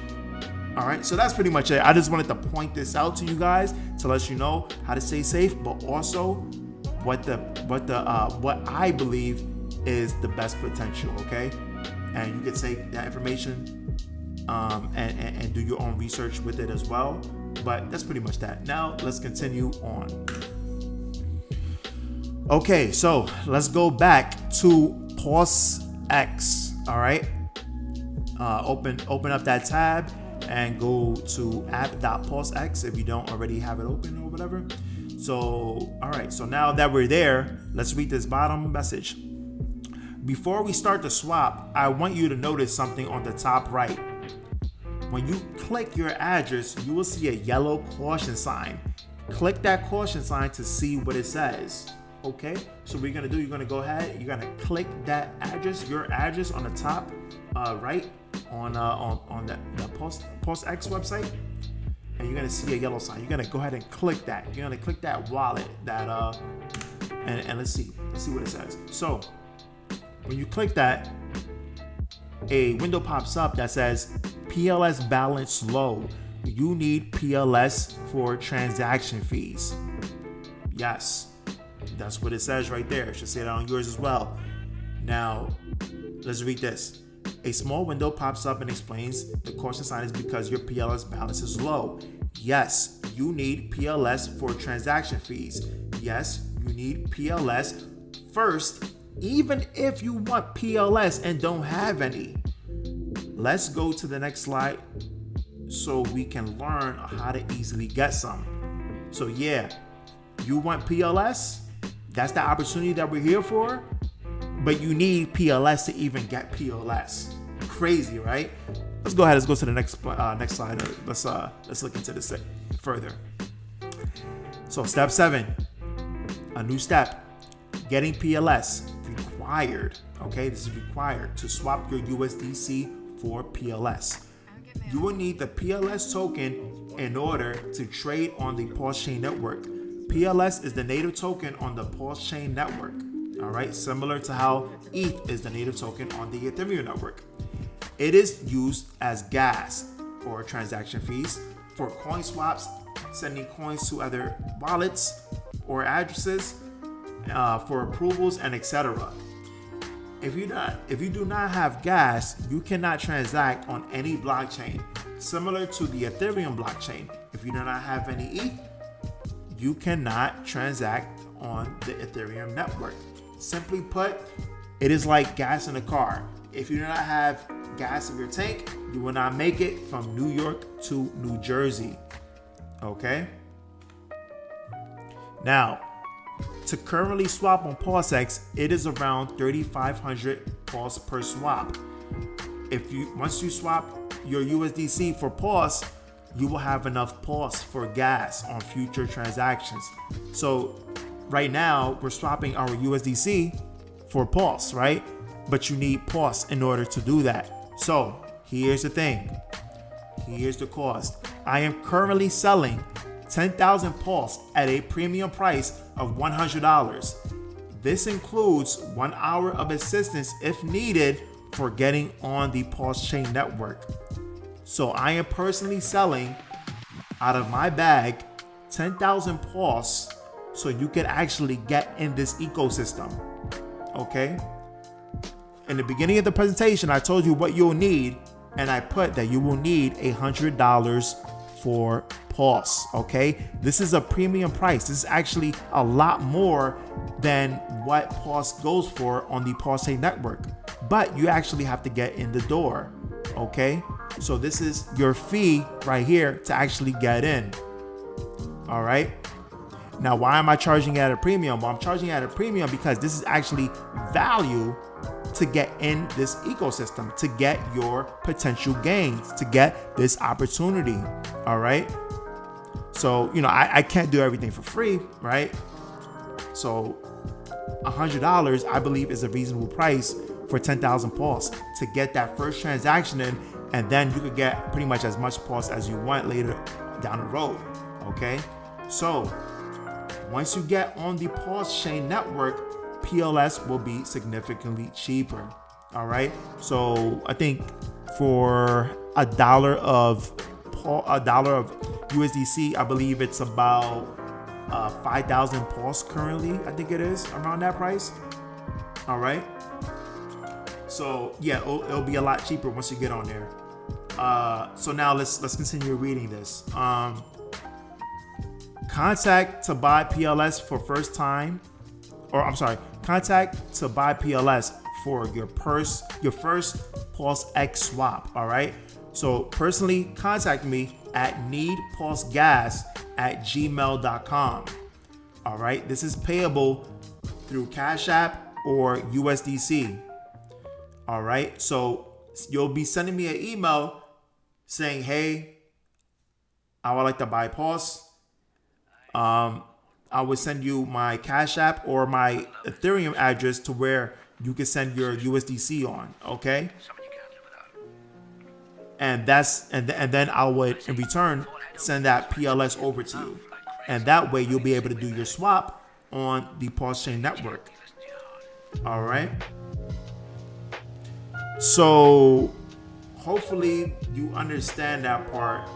All right, so that's pretty much it. I just wanted to point this out to you guys to let you know how to stay safe, but also what I believe is the best potential. Okay, and you can take that information and do your own research with it as well. But that's pretty much that. Now let's continue on. Okay, so let's go back to PulseX. All right. Open up that tab and go to app.pulsex if you don't already have it open or whatever. So, all right. So now that we're there, let's read this bottom message. Before we start the swap, I want you to notice something on the top right. When you click your address, you will see a yellow caution sign. Click that caution sign to see what it says. Okay, so what you're gonna do, you're gonna go ahead, you're gonna click that address, your address on the top right on the PulseX website, and you're gonna see a yellow sign. You're gonna go ahead and click that. You're gonna click that wallet, that and let's see what it says. So when you click that, a window pops up that says PLS balance low. You need PLS for transaction fees. Yes. That's what it says right there. It should say that on yours as well. Now, let's read this. A small window pops up and explains the caution sign is because your PLS balance is low. Yes, you need PLS for transaction fees. Yes, you need PLS first, even if you want PLS and don't have any. Let's go to the next slide so we can learn how to easily get some. So yeah, you want PLS? That's the opportunity that we're here for, but you need PLS to even get PLS. Crazy, right? Let's go ahead. Let's go to the next slide. Let's look into this further. So step 7, a new step, getting PLS required. Okay, this is required to swap your USDC for PLS. You will need the PLS token in order to trade on the PulseChain network. PLS is the native token on the PulseChain network. All right, similar to how ETH is the native token on the Ethereum network. It is used as gas or transaction fees for coin swaps, sending coins to other wallets or addresses, for approvals and etc. If you do not have gas, you cannot transact on any blockchain. Similar to the Ethereum blockchain, if you do not have any ETH, you cannot transact on the Ethereum network. Simply put, it is like gas in a car. If you do not have gas in your tank, you will not make it from New York to New Jersey. Okay? Now, to currently swap on PulseX, it is around 3,500 Pulse per swap. Once you swap your USDC for Pulse, you will have enough Pulse for gas on future transactions. So right now we're swapping our USDC for Pulse, right? But you need Pulse in order to do that. So here's the thing. Here's the cost. I am currently selling 10,000 Pulse at a premium price of $100. This includes 1 hour of assistance if needed for getting on the PulseChain network. So I am personally selling out of my bag 10,000 Pulse so you can actually get in this ecosystem. Okay? In the beginning of the presentation, I told you what you'll need and I put that you will need $100 for Pulse. Okay, this is a premium price. This is actually a lot more than what Pulse goes for on the PulseChain network, but you actually have to get in the door. Okay, so this is your fee right here to actually get in. All right, now why am I charging at a premium? Well, I'm charging at a premium because this is actually value to get in this ecosystem, to get your potential gains, to get this opportunity. All right, so I can't do everything for free, right? So $100 I believe is a reasonable price for 10,000 Pulse to get that first transaction in, and then you could get pretty much as much Pulse as you want later down the road. Okay, so once you get on the PulseChain network, PLS will be significantly cheaper. All right, so I think for $1 of USDC, I believe it's about 5,000 Pulse currently. I think it is around that price. All right, so yeah, it'll be a lot cheaper once you get on there. So now let's continue reading this. Contact to buy PLS for first time, contact to buy PLS for your first Pulse X swap. All right, so personally contact me at needpulsegas@gmail.com. All right, this is payable through Cash App or USDC. All right, so you'll be sending me an email saying, hey, I would like to buy Pulse. I would send you my Cash App or my Ethereum address to where you can send your USDC on. Okay, and then I would in return send that PLS over to you, and that way you'll be able to do your swap on the PulseChain network. All right, so hopefully you understand that part,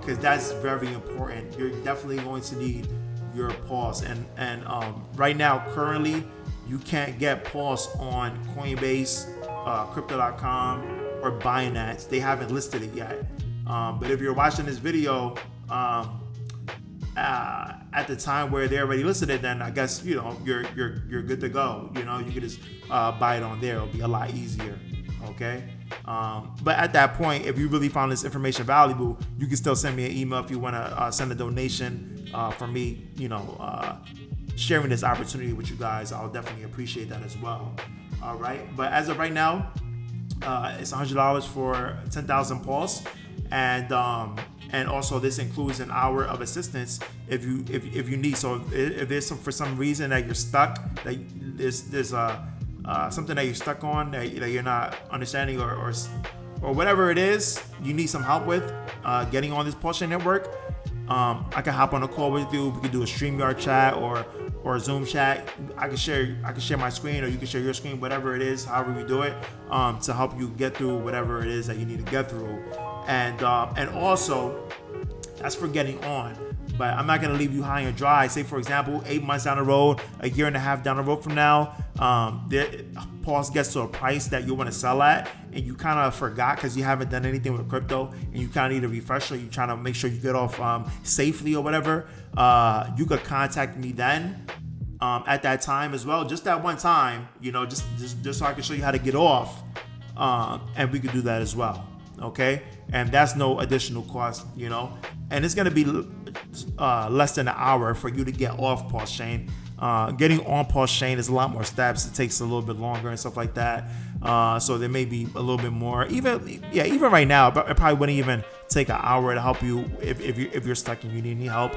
because that's very important. You're definitely going to need your Pulse, and right now currently you can't get Pulse on Coinbase, Crypto.com, or Binance. They haven't listed it yet. But if you're watching this video at the time where they already listed it, then I guess you're good to go. You can just buy it on there. It'll be a lot easier. Okay. But at that point, if you really found this information valuable, you can still send me an email if you want to send a donation for me, sharing this opportunity with you guys. I'll definitely appreciate that as well. All right, but as of right now, it's $100 for 10,000 Pulse, and also this includes an hour of assistance if you need. So if there's for some reason that you're stuck, that there's something that you're stuck on that you're not understanding, or whatever it is you need some help with getting on this PulseChain network, I can hop on a call with you. We can do a StreamYard chat or a Zoom chat. I can share my screen, or you can share your screen, whatever it is, however we do it, to help you get through whatever it is that you need to get through. And also, that's for getting on. But I'm not going to leave you high and dry. Say, for example, 8 months down the road, a year and a half down the road from now, Pulse gets to a price that you want to sell at, and you kind of forgot because you haven't done anything with crypto, and you kind of need a refresher. You're trying to make sure you get off safely or whatever. You could contact me then at that time as well. Just that one time, just so I can show you how to get off, and we could do that as well. Okay, and that's no additional cost, and it's going to be less than an hour for you to get off PulseChain. Getting on PulseChain is a lot more steps. It takes a little bit longer and stuff like that. So there may be a little bit more. Even right now, but it probably wouldn't even take an hour to help you if you're stuck and you need any help.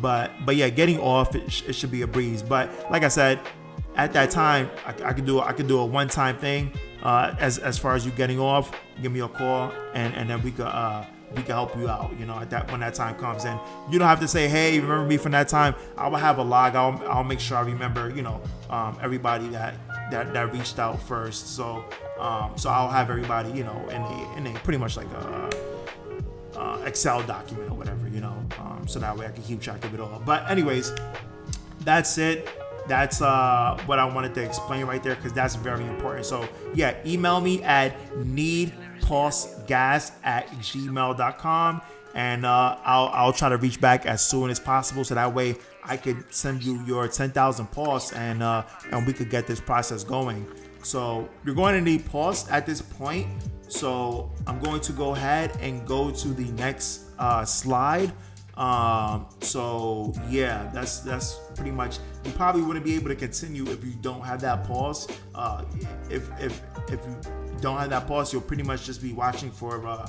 But yeah, getting off it should be a breeze. But like I said, at that time, I could do a one-time thing. As far as you getting off, give me a call, and then we could help you out, when that time comes. And you don't have to say, hey, remember me from that time. I will have a log. I'll make sure I remember, everybody that reached out first. So I'll have everybody, in a pretty much like a Excel document or whatever, so that way I can keep track of it all. But anyways, that's it. that's what I wanted to explain right there, because that's very important. So yeah, email me at needpulsegas@gmail.com, and I'll try to reach back as soon as possible, so that way I could send you your 10,000 pulse, and we could get this process going. So you're going to need pulse at this point. So I'm going to go ahead and go to the next slide. So yeah, that's pretty much. You probably wouldn't be able to continue if you don't have that pulse. If you don't have that pulse, you'll pretty much just be watching for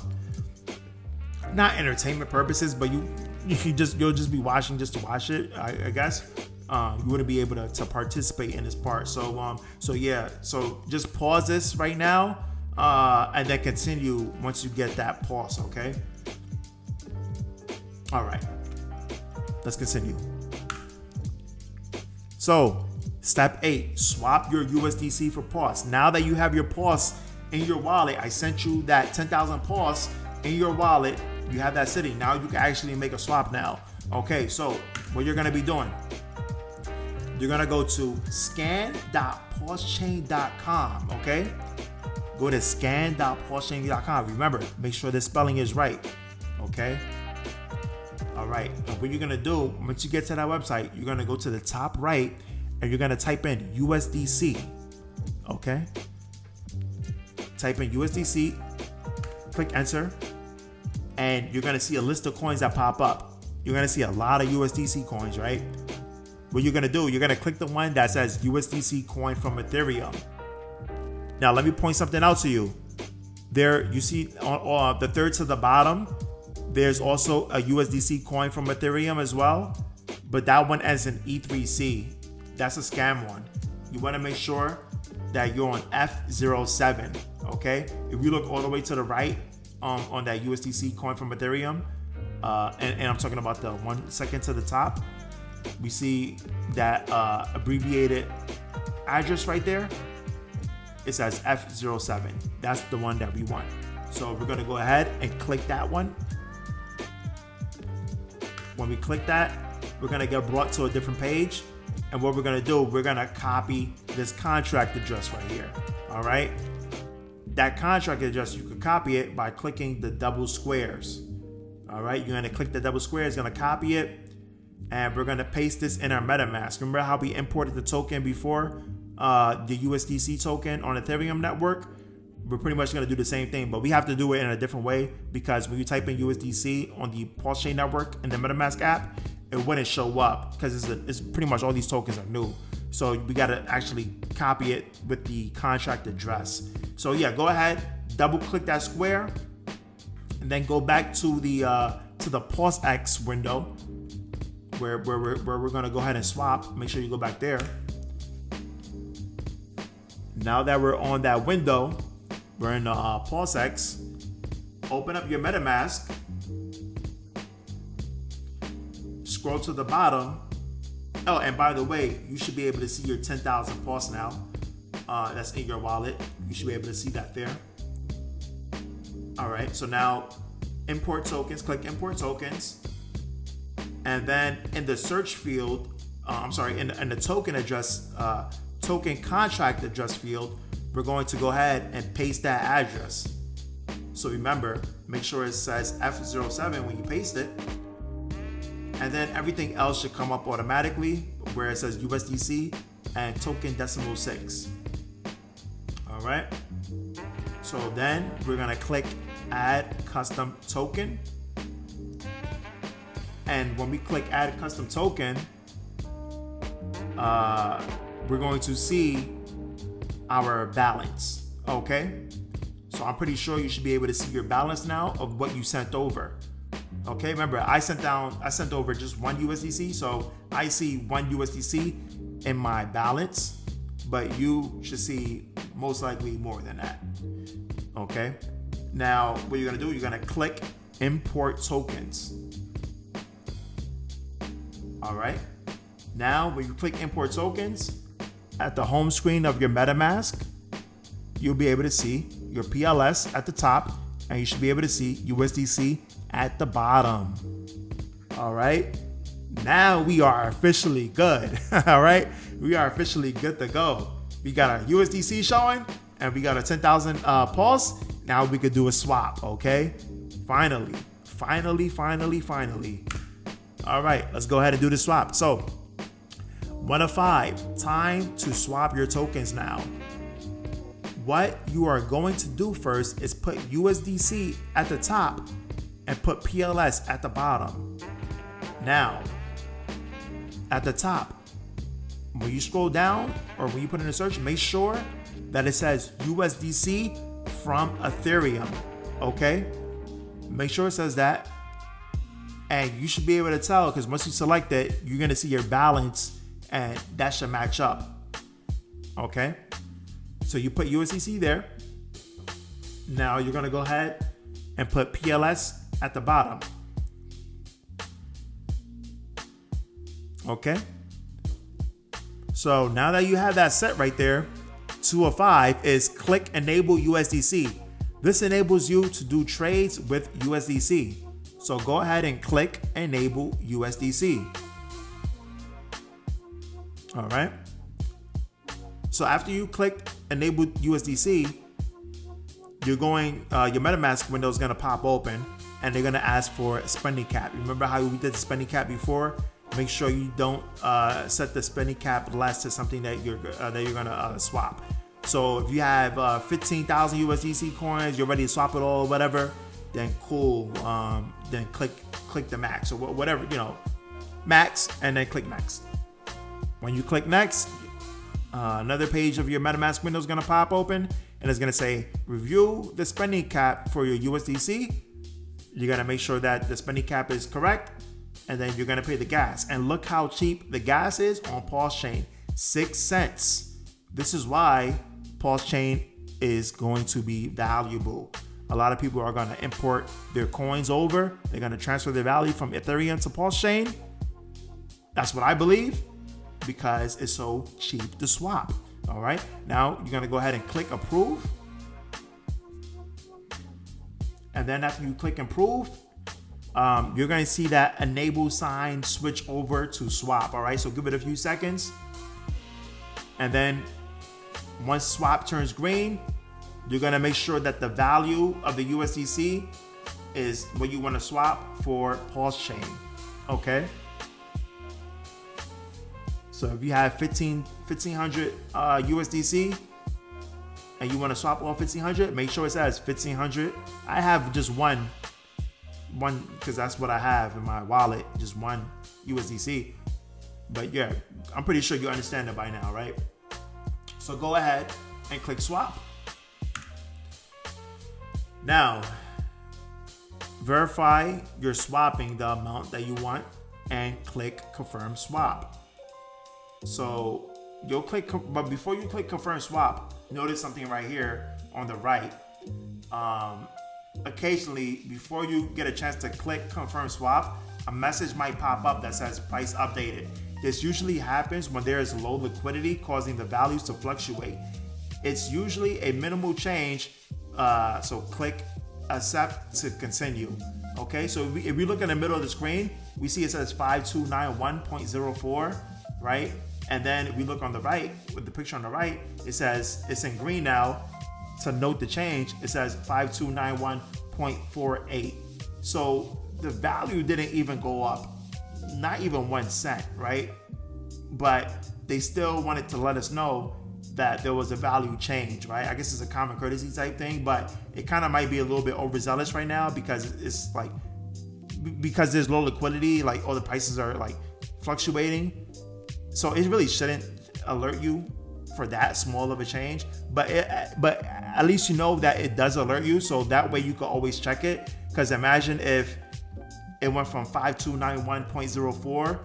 not entertainment purposes, but you'll just be watching just to watch it, I guess. You wouldn't be able to participate in this part. So yeah, so just pause this right now, and then continue once you get that pause. Okay. All right, let's continue. So step 8, swap your USDC for pulse. Now that you have your pulse in your wallet, I sent you that 10,000 pulse in your wallet. You have that sitting. Now you can actually make a swap now. Okay, so what you're gonna be doing, you're gonna go to scan.pulsechain.com. Okay, go to scan.pulsechain.com. Remember, make sure the spelling is right. Okay. All right. And what you're gonna do once you get to that website, you're gonna go to the top right and you're gonna type in USDC. Okay. Type in USDC. Click enter, and you're gonna see a list of coins that pop up. You're gonna see a lot of USDC coins, right? What you're gonna do, you're gonna click the one that says USDC coin from Ethereum. Now let me point something out to you. There, you see on the third to the bottom, there's also a USDC coin from Ethereum as well, but that one ends in E3C. That's a scam one. You want to make sure that you're on F07. Okay, if you look all the way to the right on that USDC coin from Ethereum, and I'm talking about the 1 second to the top, we see that abbreviated address right there. It says F07. That's the one that we want. So we're gonna go ahead and click that one. When we click that, we're gonna get brought to a different page. And what we're gonna do, we're gonna copy this contract address right here. All right. That contract address, you can copy it by clicking the double squares. All right. You're gonna click the double squares, gonna copy it, and we're gonna paste this in our MetaMask. Remember how we imported the token before, the USDC token on Ethereum network? We're pretty much going to do the same thing, but we have to do it in a different way, because when you type in USDC on the PulseChain network in the MetaMask app, it wouldn't show up because it's pretty much all these tokens are new. So we got to actually copy it with the contract address. So yeah, go ahead, double click that square, and then go back to the PulseX window where we're going to go ahead and swap. Make sure you go back there. Now that we're on that window, we're in PulseX. Open up your MetaMask. Scroll to the bottom. Oh, and by the way, you should be able to see your 10,000 Pulse now. That's in your wallet. You should be able to see that there. All right, so now import tokens. Click import tokens. And then in the search field, in the token address, token contract address field, we're going to go ahead and paste that address. So remember, make sure it says F07 when you paste it. And then everything else should come up automatically where it says USDC and token decimal 6. All right. So then we're going to click add custom token. And when we click add custom token, we're going to see our balance. Okay, so I'm pretty sure you should be able to see your balance now of what you sent over. Okay, remember I sent over just one USDC, so I see one USDC in my balance, but you should see most likely more than that. Okay, now what you're gonna do, you're gonna click import tokens. All right, now when you click import tokens, at the home screen of your MetaMask, you'll be able to see your PLS at the top, and you should be able to see USDC at the bottom. All right. Now we are officially good. All right, we are officially good to go. We got our USDC showing, and we got a 10,000 pulse. Now we could do a swap. Okay, finally. All right, let's go ahead and do the swap. So 1 of 5, time to swap your tokens now. What you are going to do first is put USDC at the top and put PLS at the bottom. Now, at the top, when you scroll down or when you put in a search, make sure that it says USDC from Ethereum, okay? Make sure it says that. And you should be able to tell, because once you select it, you're gonna see your balance and that should match up, okay? So you put USDC there. Now you're gonna go ahead and put PLS at the bottom. Okay. So now that you have that set right there, 2 of 5 is click enable USDC. This enables you to do trades with USDC. So go ahead and click enable USDC. All right. So after you click enable USDC, you're going, your Metamask window is going to pop open and they're going to ask for a spending cap. Remember how we did the spending cap before? Make sure you don't set the spending cap less to something that you're going to swap. So if you have 15,000 USDC coins, you're ready to swap it all, whatever, then cool. Then click the max or whatever, max, and then click next. When you click next, another page of your Metamask window is going to pop open and it's going to say review the spending cap for your USDC. You're going to make sure that the spending cap is correct, and then you're going to pay the gas. And look how cheap the gas is on PulseChain, 6 cents. This is why PulseChain is going to be valuable. A lot of people are going to import their coins over. They're going to transfer their value from Ethereum to PulseChain. That's what I believe, because it's so cheap to swap. All right. Now you're going to go ahead and click approve. And then after you click approve, you're going to see that enable sign switch over to swap. All right. So give it a few seconds. And then once swap turns green, you're going to make sure that the value of the USDC is what you want to swap for PulseChain. Okay. So if you have 1,500 USDC and you want to swap all 1,500, make sure it says 1,500. I have just one because that's what I have in my wallet, just one USDC. But yeah, I'm pretty sure you understand it by now, right? So go ahead and click swap. Now, verify you're swapping the amount that you want and click confirm swap. So you'll click, but before you click confirm swap, notice something right here on the right. Occasionally, before you get a chance to click confirm swap, a message might pop up that says price updated. This usually happens when there is low liquidity causing the values to fluctuate. It's usually a minimal change, so click accept to continue. Okay, so if we look in the middle of the screen, we see it says 5291.04, right? And then if we look on the right, with the picture on the right, it says it's in green now. To note the change, it says 5291.48. So the value didn't even go up, not even 1 cent, right? But they still wanted to let us know that there was a value change, right? I guess it's a common courtesy type thing, but it kind of might be a little bit overzealous right now because it's like, because there's low liquidity, like all the prices are like fluctuating. So it really shouldn't alert you for that small of a change, but at least you know that it does alert you, so that way you can always check it. Because imagine if it went from 5291.04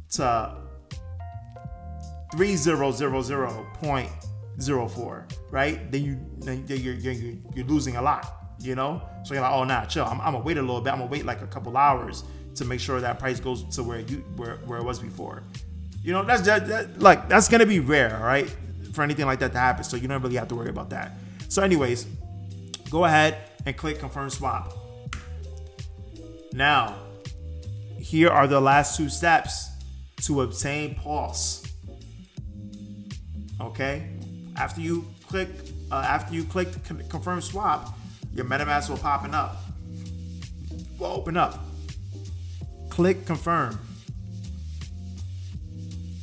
to 3000.04, right? Then you're losing a lot, So you're like, oh nah, chill. I'm gonna wait a little bit. I'm gonna wait like a couple hours to make sure that price goes to where it was before. That's gonna be rare, all right, for anything like that to happen. So you don't really have to worry about that. So anyways, go ahead and click confirm swap. Now, here are the last 2 steps to obtain Pulse. Okay, after you click confirm swap, your MetaMask will popping up. Will open up. Click confirm.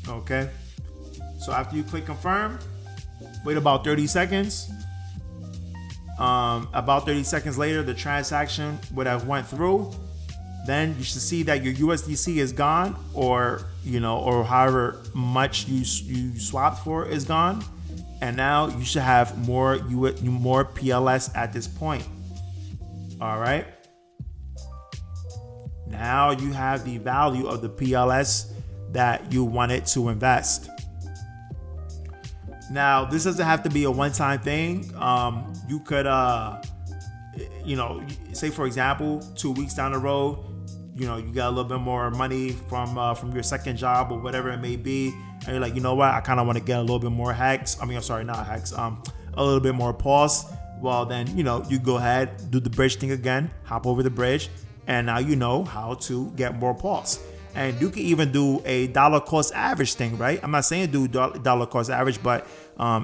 Okay, so after you click confirm, wait about 30 seconds. About 30 seconds later, the transaction would have went through. Then you should see that your USDC is gone, or or however much you swapped for is gone, and now you should have more PLS at this point. All right. Now you have the value of the PLS that you wanted to invest. Now, this doesn't have to be a one-time thing. You could, say for example, 2 weeks down the road, you got a little bit more money from your second job or whatever it may be, and you're like, you know what, I kind of want to get a little bit more hex. A little bit more Pulse. Well, then you go ahead, do the bridge thing again, hop over the bridge, and now you know how to get more Pulse. And you can even do a dollar cost average thing, right? I'm not saying do dollar cost average, but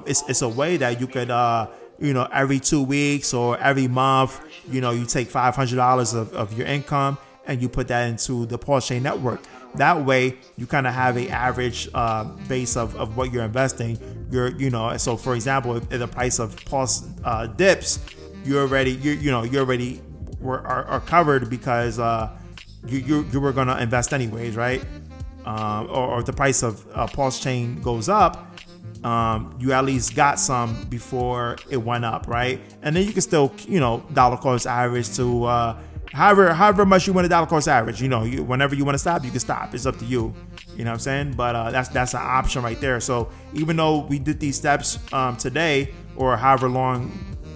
it's a way that you could, every 2 weeks or every month, you take $500 of your income and you put that into the PulseChain network. That way, you kind of have an average base of what you're investing. So for example, if the price of Pulse dips, you already are covered because you were going to invest anyways, right? Or if the price of PulseChain goes up, you at least got some before it went up, right? And then you can still, dollar cost average to however much you want a dollar cost average. Whenever you want to stop, you can stop. It's up to you. You know what I'm saying? But that's an option right there. So even though we did these steps today, or however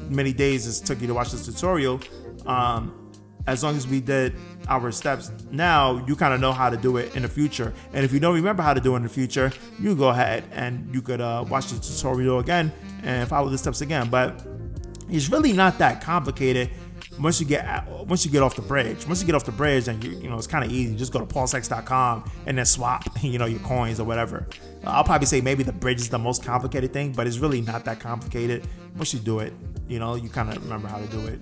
many days it took you to watch this tutorial, as long as we did our steps now, you kind of know how to do it in the future. And if you don't remember how to do it in the future, you go ahead and you could watch the tutorial again and follow the steps again. But it's really not that complicated once you get off the bridge. Once you get off the bridge, and it's kind of easy. Just go to pulsex.com and then swap your coins or whatever. I'll probably say maybe the bridge is the most complicated thing, but it's really not that complicated. Once you do it, you kind of remember how to do it.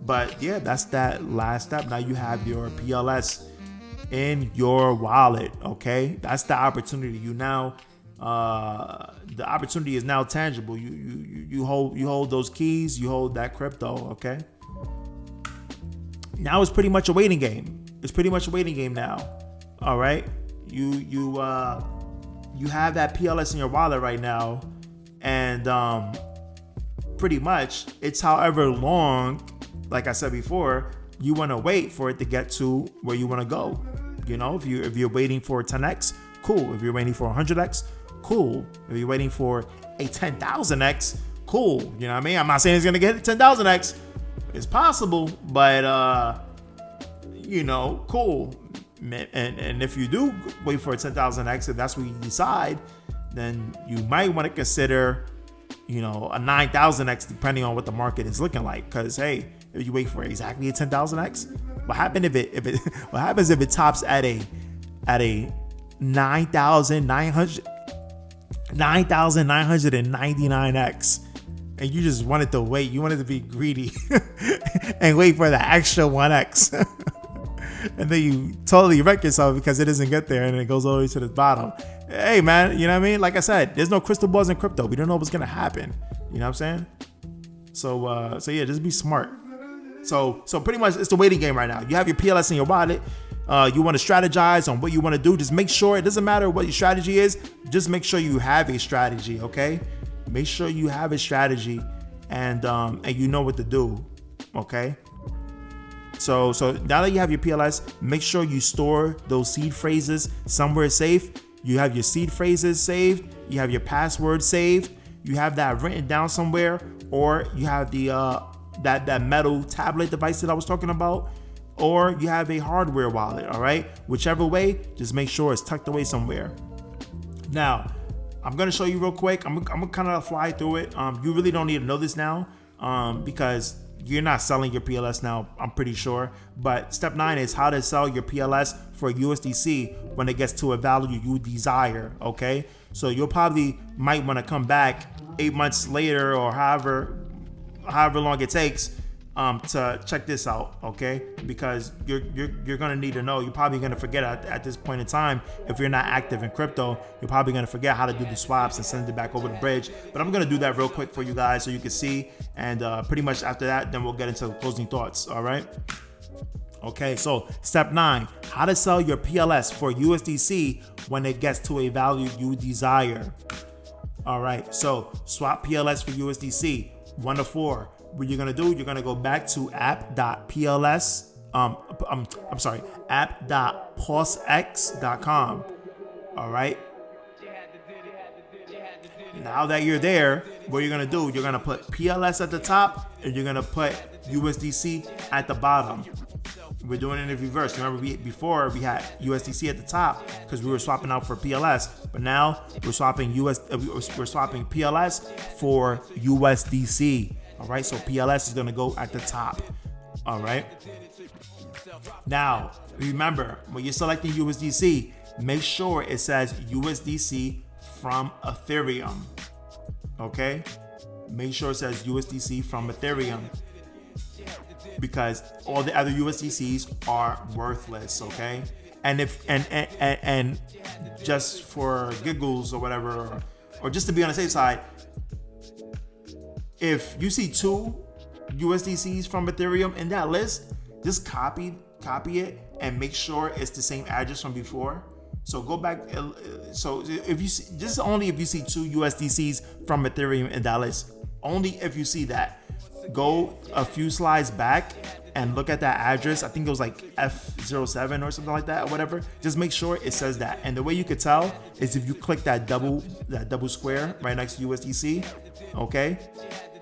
But yeah, that's that last step. Now you have your PLS in your wallet. Okay, that's the opportunity. The opportunity is now tangible. You hold those keys. You hold that crypto. Okay. Now it's pretty much a waiting game. It's pretty much a waiting game now. All right. You have that PLS in your wallet right now, and pretty much it's however long. Like I said before, you want to wait for it to get to where you want to go. If you're waiting for 10x, cool. If you're waiting for 100x, cool. If you're waiting for a 10,000x, cool. You know what I mean? I'm not saying it's gonna get 10,000x. It's possible, but cool. And if you do wait for a 10,000x, if that's what you decide, then you might want to consider, a 9,000x, depending on what the market is looking like. Because hey, if you wait for exactly a 10,000x, what happens if it tops at a 9,999x, and you just wanted to wait, you wanted to be greedy and wait for the extra 1x, and then you totally wreck yourself because it doesn't get there and it goes all the way to the bottom. Hey man, you know what I mean? Like I said, there's no crystal balls in crypto. We don't know what's gonna happen. You know what I'm saying? So yeah, just be smart. So pretty much it's the waiting game right now. You have your PLS in your wallet. You want to strategize on what you want to do. Just make sure, it doesn't matter what your strategy is. Just make sure you have a strategy, okay? Make sure you have a strategy and you know what to do, okay? So now that you have your PLS, make sure you store those seed phrases somewhere safe. You have your seed phrases saved. You have your password saved. You have that written down somewhere, or you have the that metal tablet device that I was talking about, or you have a hardware wallet. All right, whichever way, just make sure it's tucked away somewhere. Now, I'm gonna show you real quick. I'm gonna kind of fly through it. You really don't need to know this now, because you're not selling your PLS now, I'm pretty sure. But step 9 is how to sell your PLS for USDC when it gets to a value you desire, okay? So you'll probably might want to come back 8 months later or however long it takes to check this out, okay? Because you're gonna need to know. You're probably gonna forget at this point in time, if you're not active in crypto, you're probably gonna forget how to do the swaps and send it back over the bridge. But I'm gonna do that real quick for you guys so you can see, and pretty much after that, then we'll get into closing thoughts. All right. Okay, so step 9, how to sell your PLS for USDC when it gets to a value you desire. All right, so swap PLS for USDC 1 to 4. What you're gonna do, you're gonna go back to app.pls, app.pulsex.com. All right. Now that you're there, what you're gonna do, you're gonna put PLS at the top and you're gonna put USDC at the bottom. We're doing it in reverse. Remember, before we had USDC at the top because we were swapping out for PLS, but now we're swapping PLS for USDC. All right, so PLS is gonna go at the top. All right. Now remember, when you're selecting USDC, make sure it says USDC from Ethereum. Okay, make sure it says USDC from Ethereum, because all the other USDCs are worthless. Okay, and if and just for giggles or whatever, or just to be on the safe side, if you see 2 USDCs from Ethereum in that list, just copy it and make sure it's the same address from before. So go back. So if you see, just only if you see 2 USDCs from Ethereum in that list, only if you see that, go a few slides back and look at that address. I think it was like F07 or something like that or whatever. Just make sure it says that. And the way you could tell is if you click that double square right next to USDC. Okay.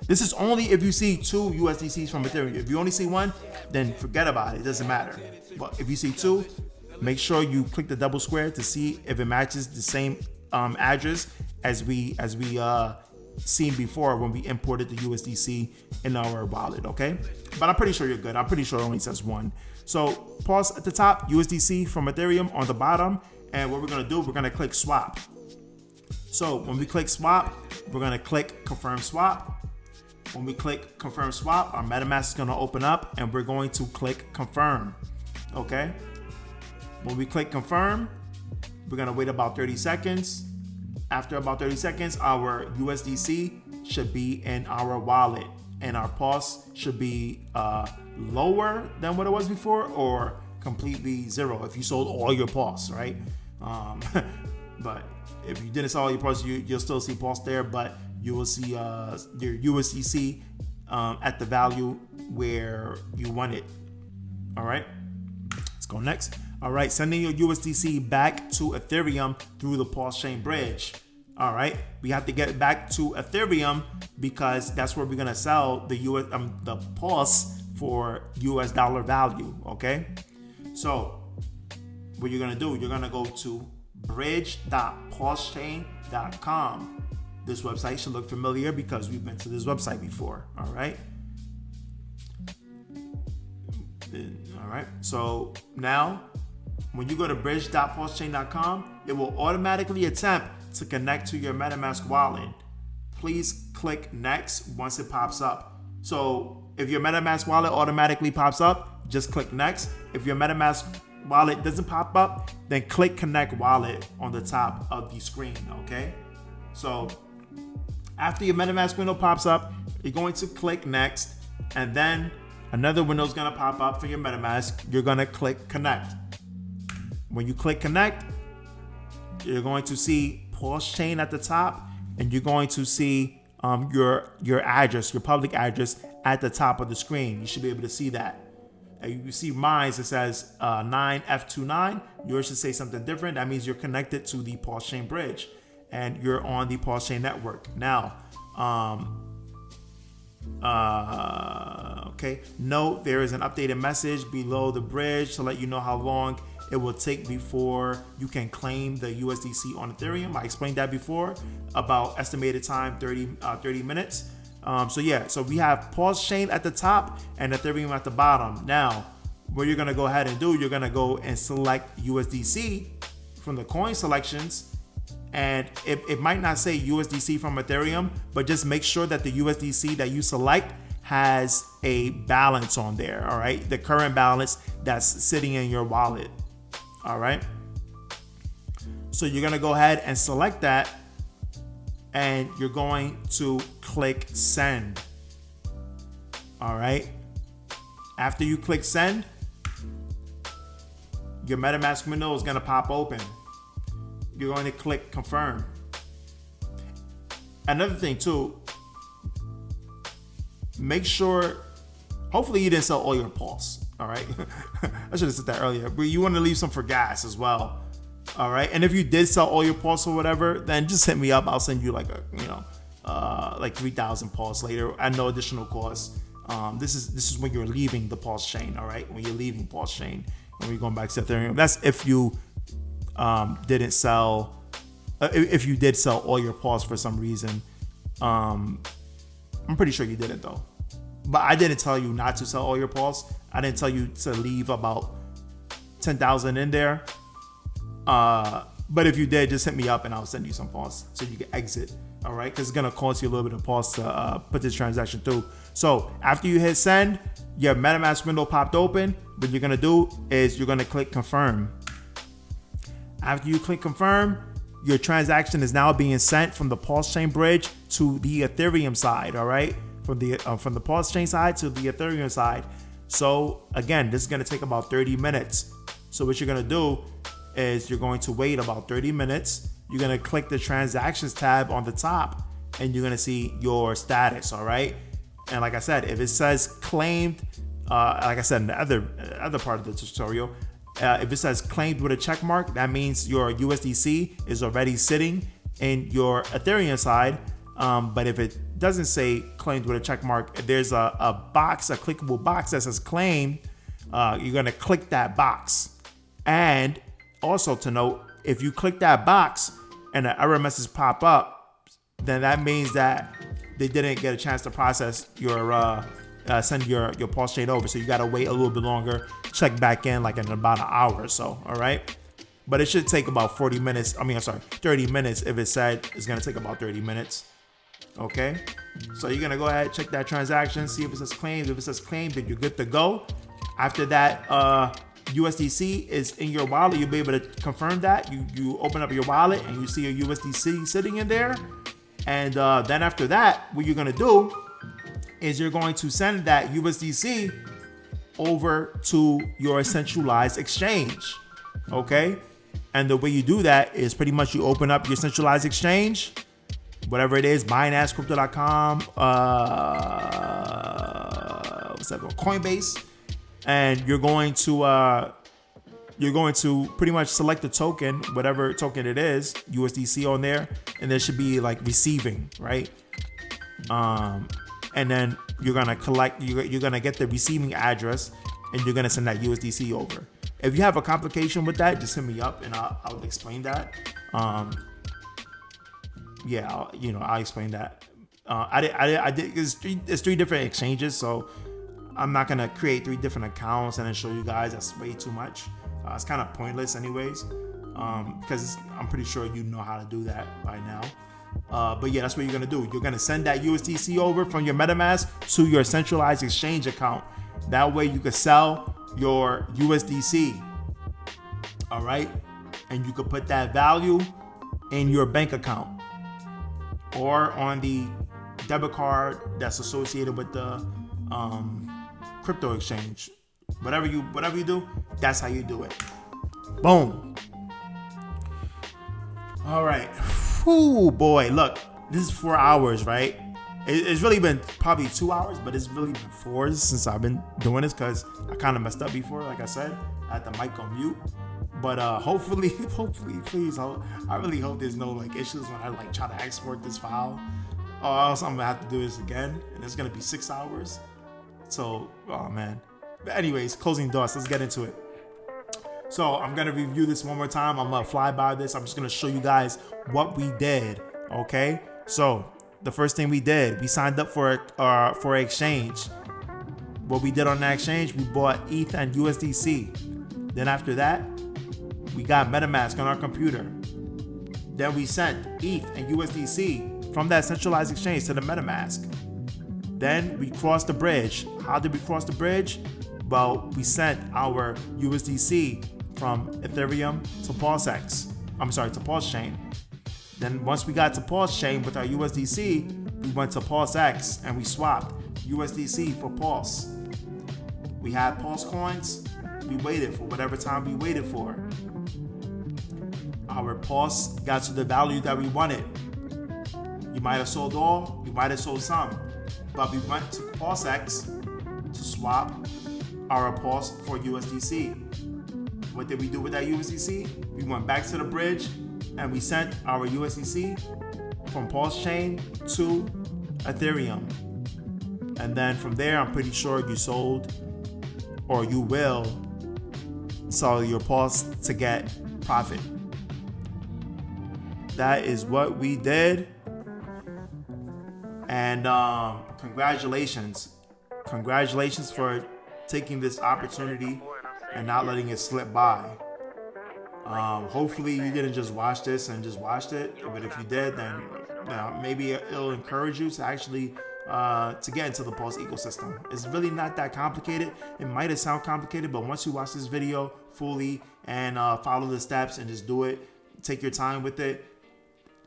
This is only if you see 2 USDCs from Ethereum. If you only see 1, then forget about it. It doesn't matter. But if you see 2, make sure you click the double square to see if it matches the same address as we seen before when we imported the USDC in our wallet. Okay, but I'm pretty sure you're good. I'm pretty sure it only says 1. So pause at the top, USDC from Ethereum on the bottom, and what we're gonna do, we're gonna click swap. So when we click swap, we're gonna click confirm swap. When we click confirm swap, our Metamask is gonna open up and we're going to click confirm. Okay. When we click confirm, we're gonna wait about 30 seconds. After about 30 seconds, our USDC should be in our wallet and our pulse should be lower than what it was before or completely zero if you sold all your pulse, right? But if you didn't sell all your pulse, you'll still see pulse there, but you will see your USDC at the value where you want it. All right, let's go next. All right, sending your USDC back to Ethereum through the PulseChain bridge. All right, we have to get back to Ethereum because that's where we're gonna sell the the Pulse for US dollar value. Okay, so what you're gonna do, you're gonna go to bridge.pulsechain.com. This website should look familiar because we've been to this website before. All right. All right. So now, when you go to bridge.pulsechain.com, it will automatically attempt to connect to your MetaMask wallet. Please click next once it pops up. So if your MetaMask wallet automatically pops up, just click next. If your MetaMask wallet doesn't pop up, then click connect wallet on the top of the screen. Okay. So after your MetaMask window pops up, you're going to click next, and then another window is going to pop up for your MetaMask. You're going to click connect. When you click connect, you're going to see PulseChain at the top, and you're going to see your address, your public address at the top of the screen. You should be able to see that. You see mine, it says 9F29. Yours should say something different. That means you're connected to the PulseChain bridge and you're on the PulseChain network. Now, okay, note there is an updated message below the bridge to let you know how long it will take before you can claim the USDC on Ethereum. I explained that before, about estimated time 30 minutes. So yeah, so we have PulseChain at the top and Ethereum at the bottom. Now, what you're gonna go ahead and do, you're gonna go and select USDC from the coin selections, and it might not say USDC from Ethereum, but just make sure that the USDC that you select has a balance on there, all right? The current balance that's sitting in your wallet, all right? So you're gonna go ahead and select that, and you're going to click send, all right? After you click send, your MetaMask window is gonna pop open. You're going to click confirm. Another thing too, make sure, hopefully you didn't sell all your Pulse, all right? I should have said that earlier, but you want to leave some for gas as well, all right? And if you did sell all your Pulse or whatever, then just hit me up. I'll send you like like 3,000 Pulse later at no additional cost. This is when you're leaving the PulseChain, all right? When you're leaving PulseChain and we're going back to Ethereum. That's if you didn't sell, if you did sell all your Pulse for some reason. I'm pretty sure you didn't though, but I didn't tell you not to sell all your Pulse. I didn't tell you to leave about 10,000 in there. But if you did, just hit me up and I'll send you some Pulse so you can exit. All right, because it's gonna cost you a little bit of Pulse to put this transaction through. So after you hit send, your MetaMask window popped open. What you're gonna do is you're gonna click confirm. After you click confirm, your transaction is now being sent from the PulseChain bridge to the Ethereum side, all right? From the PulseChain side to the Ethereum side. So again, this is gonna take about 30 minutes. So what you're gonna do is you're going to wait about 30 minutes. You're gonna click the transactions tab on the top and you're gonna see your status, all right? And like I said, if it says claimed, like I said in the other part of the tutorial, if it says claimed with a check mark, that means your USDC is already sitting in your Ethereum side. But if it doesn't say claimed with a check mark, there's a box, a clickable box that says claimed. You're gonna click that box. And also to note, if you click that box and an error message pop up, then that means that they didn't get a chance to process your send your PulseChain over. So you gotta wait a little bit longer, check back in like in about an hour or so, all right? But it should take about 30 minutes. If it said it's gonna take about 30 minutes, okay? So you're gonna go ahead, check that transaction, see if it says claimed. If it says claimed, then you're good to go. After that, USDC is in your wallet. You'll be able to confirm that. You open up your wallet and you see a USDC sitting in there. And then after that, what you're gonna do is you're going to send that USDC over to your centralized exchange, okay? And the way you do that is pretty much you open up your centralized exchange, whatever it is, Binance, Crypto.com, what's that called? Coinbase, and you're going to pretty much select the token, whatever token it is, USDC on there, and there should be like receiving, right? And then you're gonna you're gonna get the receiving address, and you're gonna send that USDC over. If you have a complication with that, just hit me up and I'll explain that. I'll explain that. I did. It's three different exchanges, so I'm not gonna create 3 different accounts and then show you guys. That's way too much. It's kind of pointless, anyways, because I'm pretty sure you know how to do that by now. But yeah, that's what you're gonna do. You're gonna send that USDC over from your MetaMask to your centralized exchange account. That way you can sell your USDC, all right? And you could put that value in your bank account or on the debit card that's associated with the crypto exchange. Whatever you do, that's how you do it. Boom. All right. Whew, boy, look, this is 4 hours, right? It's really been probably 2 hours, but it's really been 4 since I've been doing this because I kind of messed up before. Like I said, I had the mic on mute. But hopefully, please, I really hope there's no like issues when I like try to export this file. Or else I'm gonna have to do this again, and it's gonna be 6 hours. So, oh man. But anyways, closing thoughts. Let's get into it. So I'm gonna review this one more time. I'm gonna fly by this. I'm just gonna show you guys what we did. Okay. So the first thing we did, we signed up for an exchange. What we did on that exchange, we bought ETH and USDC. Then after that, we got Metamask on our computer. Then we sent ETH and USDC from that centralized exchange to the Metamask. Then we crossed the bridge. How did we cross the bridge? Well, we sent our USDC from Ethereum to PulseChain. Then once we got to PulseChain with our USDC, we went to PulseX and we swapped USDC for Pulse. We had Pulse coins. We waited for whatever time we waited for. Our Pulse got to the value that we wanted. You might have sold all, you might have sold some, but we went to PulseX to swap our Pulse for USDC. What did we do with that USDC? We went back to the bridge and we sent our USDC from PulseChain to Ethereum. And then from there, I'm pretty sure you sold or you will sell your Pulse to get profit. That is what we did. And congratulations for taking this opportunity and not letting it slip by. Hopefully you didn't just watch this and just watched it, but if you did, then maybe it'll encourage you to actually to get into the Pulse ecosystem. It's really not that complicated. It might have sound complicated, but once you watch this video fully and follow the steps and just do it, take your time with it.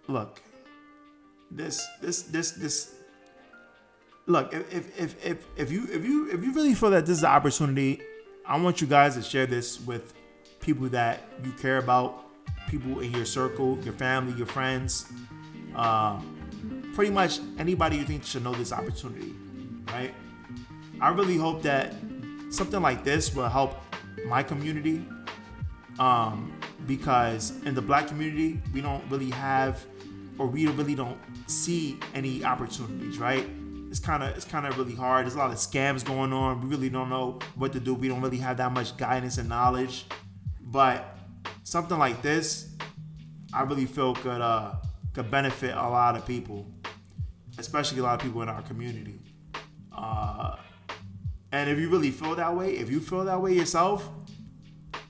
Look, look, if you really feel that this is an opportunity, I want you guys to share this with people that you care about, people in your circle, your family, your friends, pretty much anybody you think should know this opportunity, right? I really hope that something like this will help my community, because in the Black community, we don't really have, or we really don't see any opportunities, right? It's kind of really hard. There's a lot of scams going on. We really don't know what to do. We don't really have that much guidance and knowledge. But something like this, I really feel could benefit a lot of people, especially a lot of people in our community. And if you really feel that way, if you feel that way yourself,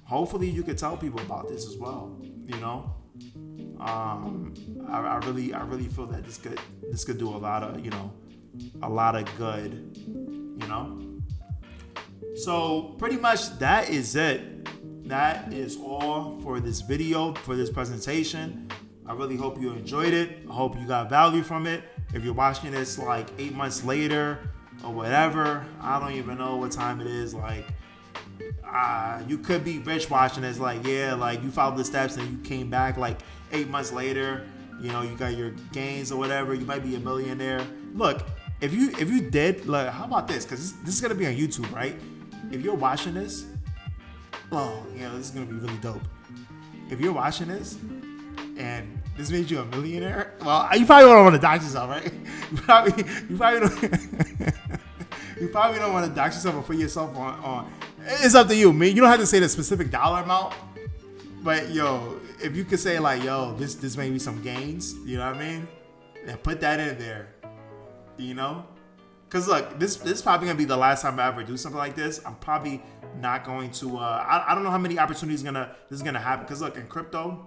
hopefully you could tell people about this as well. You know, I really feel that this could do a lot of good, you know. So pretty much that is it. That is all for this video, for this presentation. I really hope you enjoyed it. I hope you got value from it. If you're watching this like 8 months later or whatever, I don't even know what time it is. Like, you could be rich watching this. Like, yeah, like you followed the steps and you came back like 8 months later. You know, you got your gains or whatever. You might be a millionaire. Look, if you did, look, how about this? Because this is gonna be on YouTube, right? If you're watching this, oh yeah, this is gonna be really dope. If you're watching this and this made you a millionaire, well, you probably don't want to dox yourself, right? You probably don't want to dox yourself or put yourself on. It's up to you, man. You don't have to say the specific dollar amount, but yo, if you could say like, yo, this made me some gains, you know what I mean? And put that in there, you know? Cause look, this is probably gonna be the last time I ever do something like this. I'm probably not going to. I don't know how many opportunities this is gonna happen. Cause look, in crypto,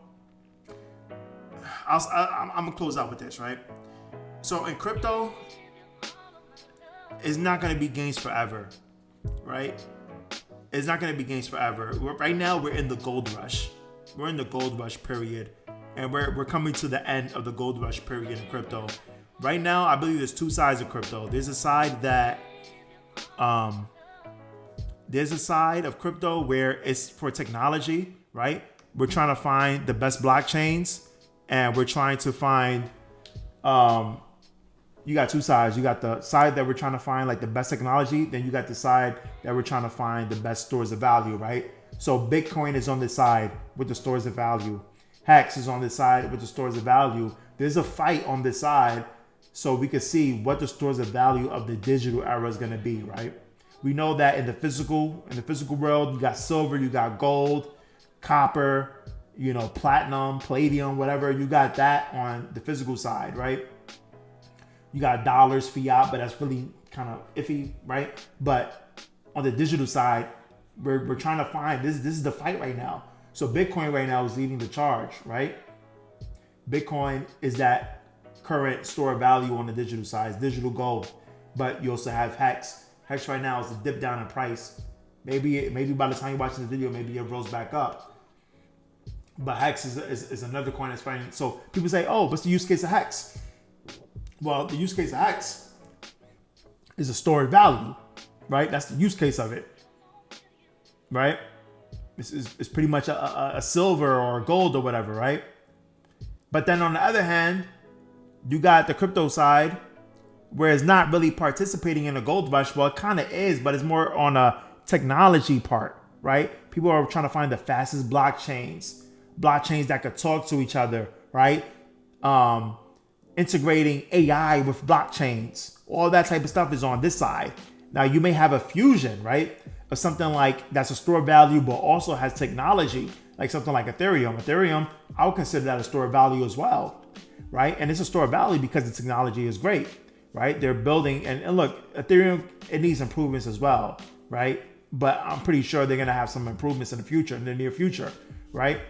I'm gonna close out with this, right? So in crypto, it's not gonna be gains forever, right? It's not gonna be gains forever. Right now, we're in the gold rush. We're in the gold rush period, and we're coming to the end of the gold rush period in crypto. Right now, I believe there's two sides of crypto. There's a side that, there's a side of crypto where it's for technology, right? We're trying to find the best blockchains, and we're trying to find, you got two sides. You got the side that we're trying to find like the best technology. Then you got the side that we're trying to find the best stores of value, right? So Bitcoin is on this side with the stores of value. Hex is on this side with the stores of value. There's a fight on this side, so we can see what the stores of value of the digital era is going to be, right? We know that in the physical world, you got silver, you got gold, copper, you know, platinum, palladium, whatever. You got that on the physical side, right? You got dollars, fiat, but that's really kind of iffy, right? But on the digital side, we're trying to find this. This is the fight right now. So Bitcoin right now is leading the charge, right? Bitcoin is that current store of value on the digital side, it's digital gold. But you also have Hex. Hex right now is a dip down in price. Maybe by the time you watch this video, maybe it rolls back up. But Hex is another coin that's fighting. So people say, oh, what's the use case of Hex? Well, the use case of Hex is a store of value, right? That's the use case of it, right? It's pretty much a silver or gold or whatever, right? But then on the other hand, you got the crypto side where it's not really participating in a gold rush. Well, it kind of is, but it's more on a technology part, right? People are trying to find the fastest blockchains that could talk to each other, right? Integrating AI with blockchains, all that type of stuff is on this side. Now you may have a fusion, right, of something like that's a store of value, but also has technology, like something like Ethereum. Ethereum, I would consider that a store of value as well, right? And it's a store of value because the technology is great, right? They're building, and look, Ethereum, it needs improvements as well, right? But I'm pretty sure they're gonna have some improvements in the future, in the near future, right?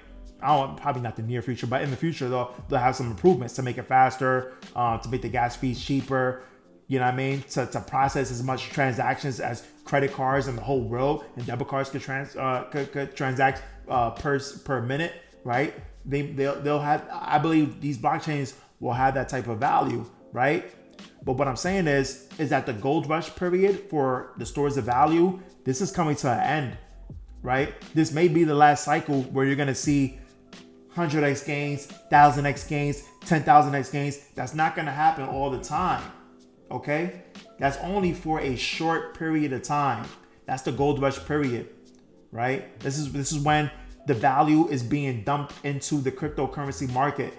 Probably not the near future, but in the future they'll have some improvements to make it faster, to make the gas fees cheaper. You know what I mean? To process as much transactions as credit cards in the whole world and debit cards could transact per minute, right? They'll have. I believe these blockchains will have that type of value, right? But what I'm saying is that the gold rush period for the stores of value, this is coming to an end, right? This may be the last cycle where you're gonna see 100x gains, 1000x gains, 10,000x gains. That's not gonna happen all the time. Okay, that's only for a short period of time. That's the gold rush period, right? This is when the value is being dumped into the cryptocurrency market,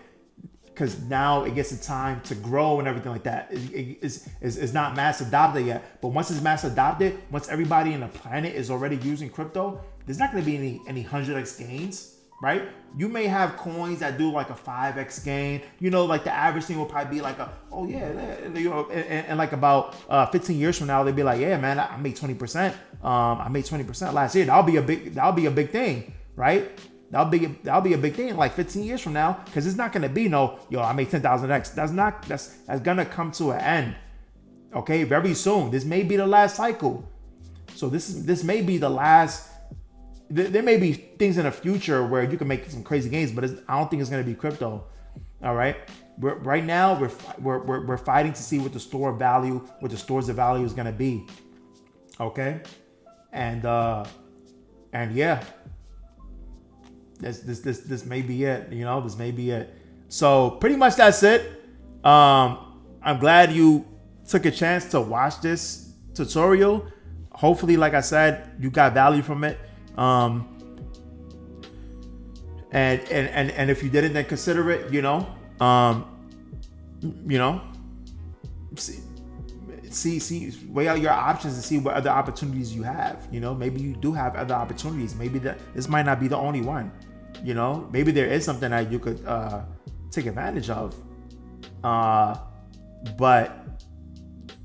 because now it gets the time to grow and everything like that. It's not mass adopted yet, but once it's mass adopted, once everybody in the planet is already using crypto, there's not going to be any 100x gains, right? You may have coins that do like a 5x gain. You know, like the average thing will probably be like and like about 15 years from now, they'll be like, yeah, man, I made 20%. I made 20% last year. That'll be a big thing, right? That'll be a big thing like 15 years from now, because it's not gonna be I made 10,000x. That's gonna come to an end. Okay, very soon. This may be the last cycle. So this may be the last. There may be things in the future where you can make some crazy gains, but I don't think it's going to be crypto. All right. Right now we're fighting to see what the stores of value is going to be. Okay. And yeah, this may be it. This may be it. So pretty much that's it. I'm glad you took a chance to watch this tutorial. Hopefully, like I said, you got value from it. And if you didn't, then consider it, see weigh out your options and see what other opportunities you have. Maybe you do have other opportunities. Maybe this might not be the only one. Maybe there is something that you could take advantage of. But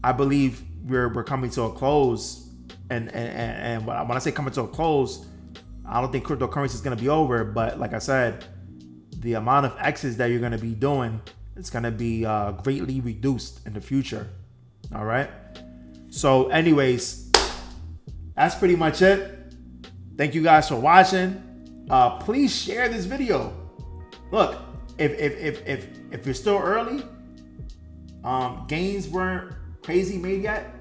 I believe we're coming to a close. And when I say coming to a close, I don't think cryptocurrency is going to be over. But like I said, the amount of exits that you're going to be doing, it's going to be greatly reduced in the future. All right. So anyways, that's pretty much it. Thank you guys for watching. Please share this video. Look, if you're still early, gains weren't crazy made yet.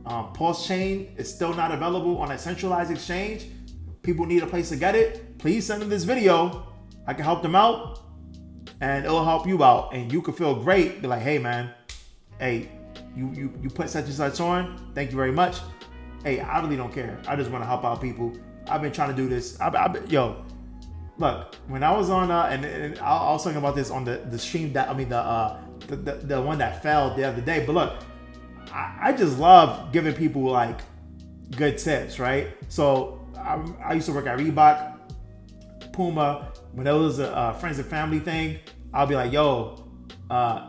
PulseChain is still not available on a centralized exchange. People need a place to get it. Please send them this video. I can help them out, and it'll help you out, and you can feel great. Be like, hey man, hey, you put such and such on. Thank you very much. Hey, I really don't care. I just want to help out people. I've been trying to do this. Look, when I was on and I was talking about this on the stream the one that fell the other day. But look, I just love giving people like good tips, right? So I used to work at Reebok, Puma. When it was a friends and family thing, I'll be like, yo,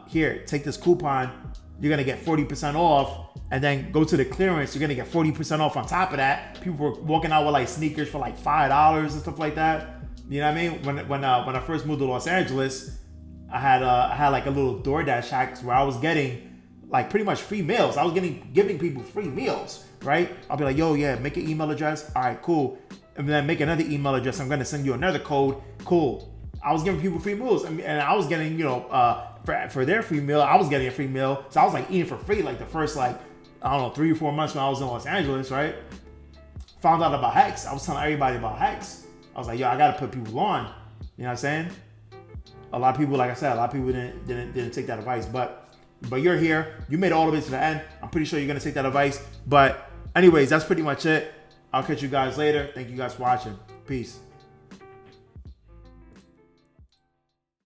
here, take this coupon. you're gonna get 40% off, and then go to the clearance, you're gonna get 40% off on top of that. People were walking out with like sneakers for like $5 and stuff like that. You know what I mean? When I first moved to Los Angeles, I had like a little DoorDash hack where I was getting like pretty much free meals. I was giving people free meals, right? I'll be like, yo, yeah, make an email address. All right, cool. And then make another email address. I'm gonna send you another code. Cool. I was giving people free meals, and I was getting, for their free meal, I was getting a free meal. So I was like eating for free like the first like, I don't know, 3 or 4 months when I was in Los Angeles, right? Found out about Hex. I was telling everybody about Hex. I was like, yo, I gotta put people on. You know what I'm saying? A lot of people, like I said, didn't take that advice. But you're here. You made it all the way to the end. I'm pretty sure you're gonna take that advice. But anyways, that's pretty much it. I'll catch you guys later. Thank you guys for watching. Peace.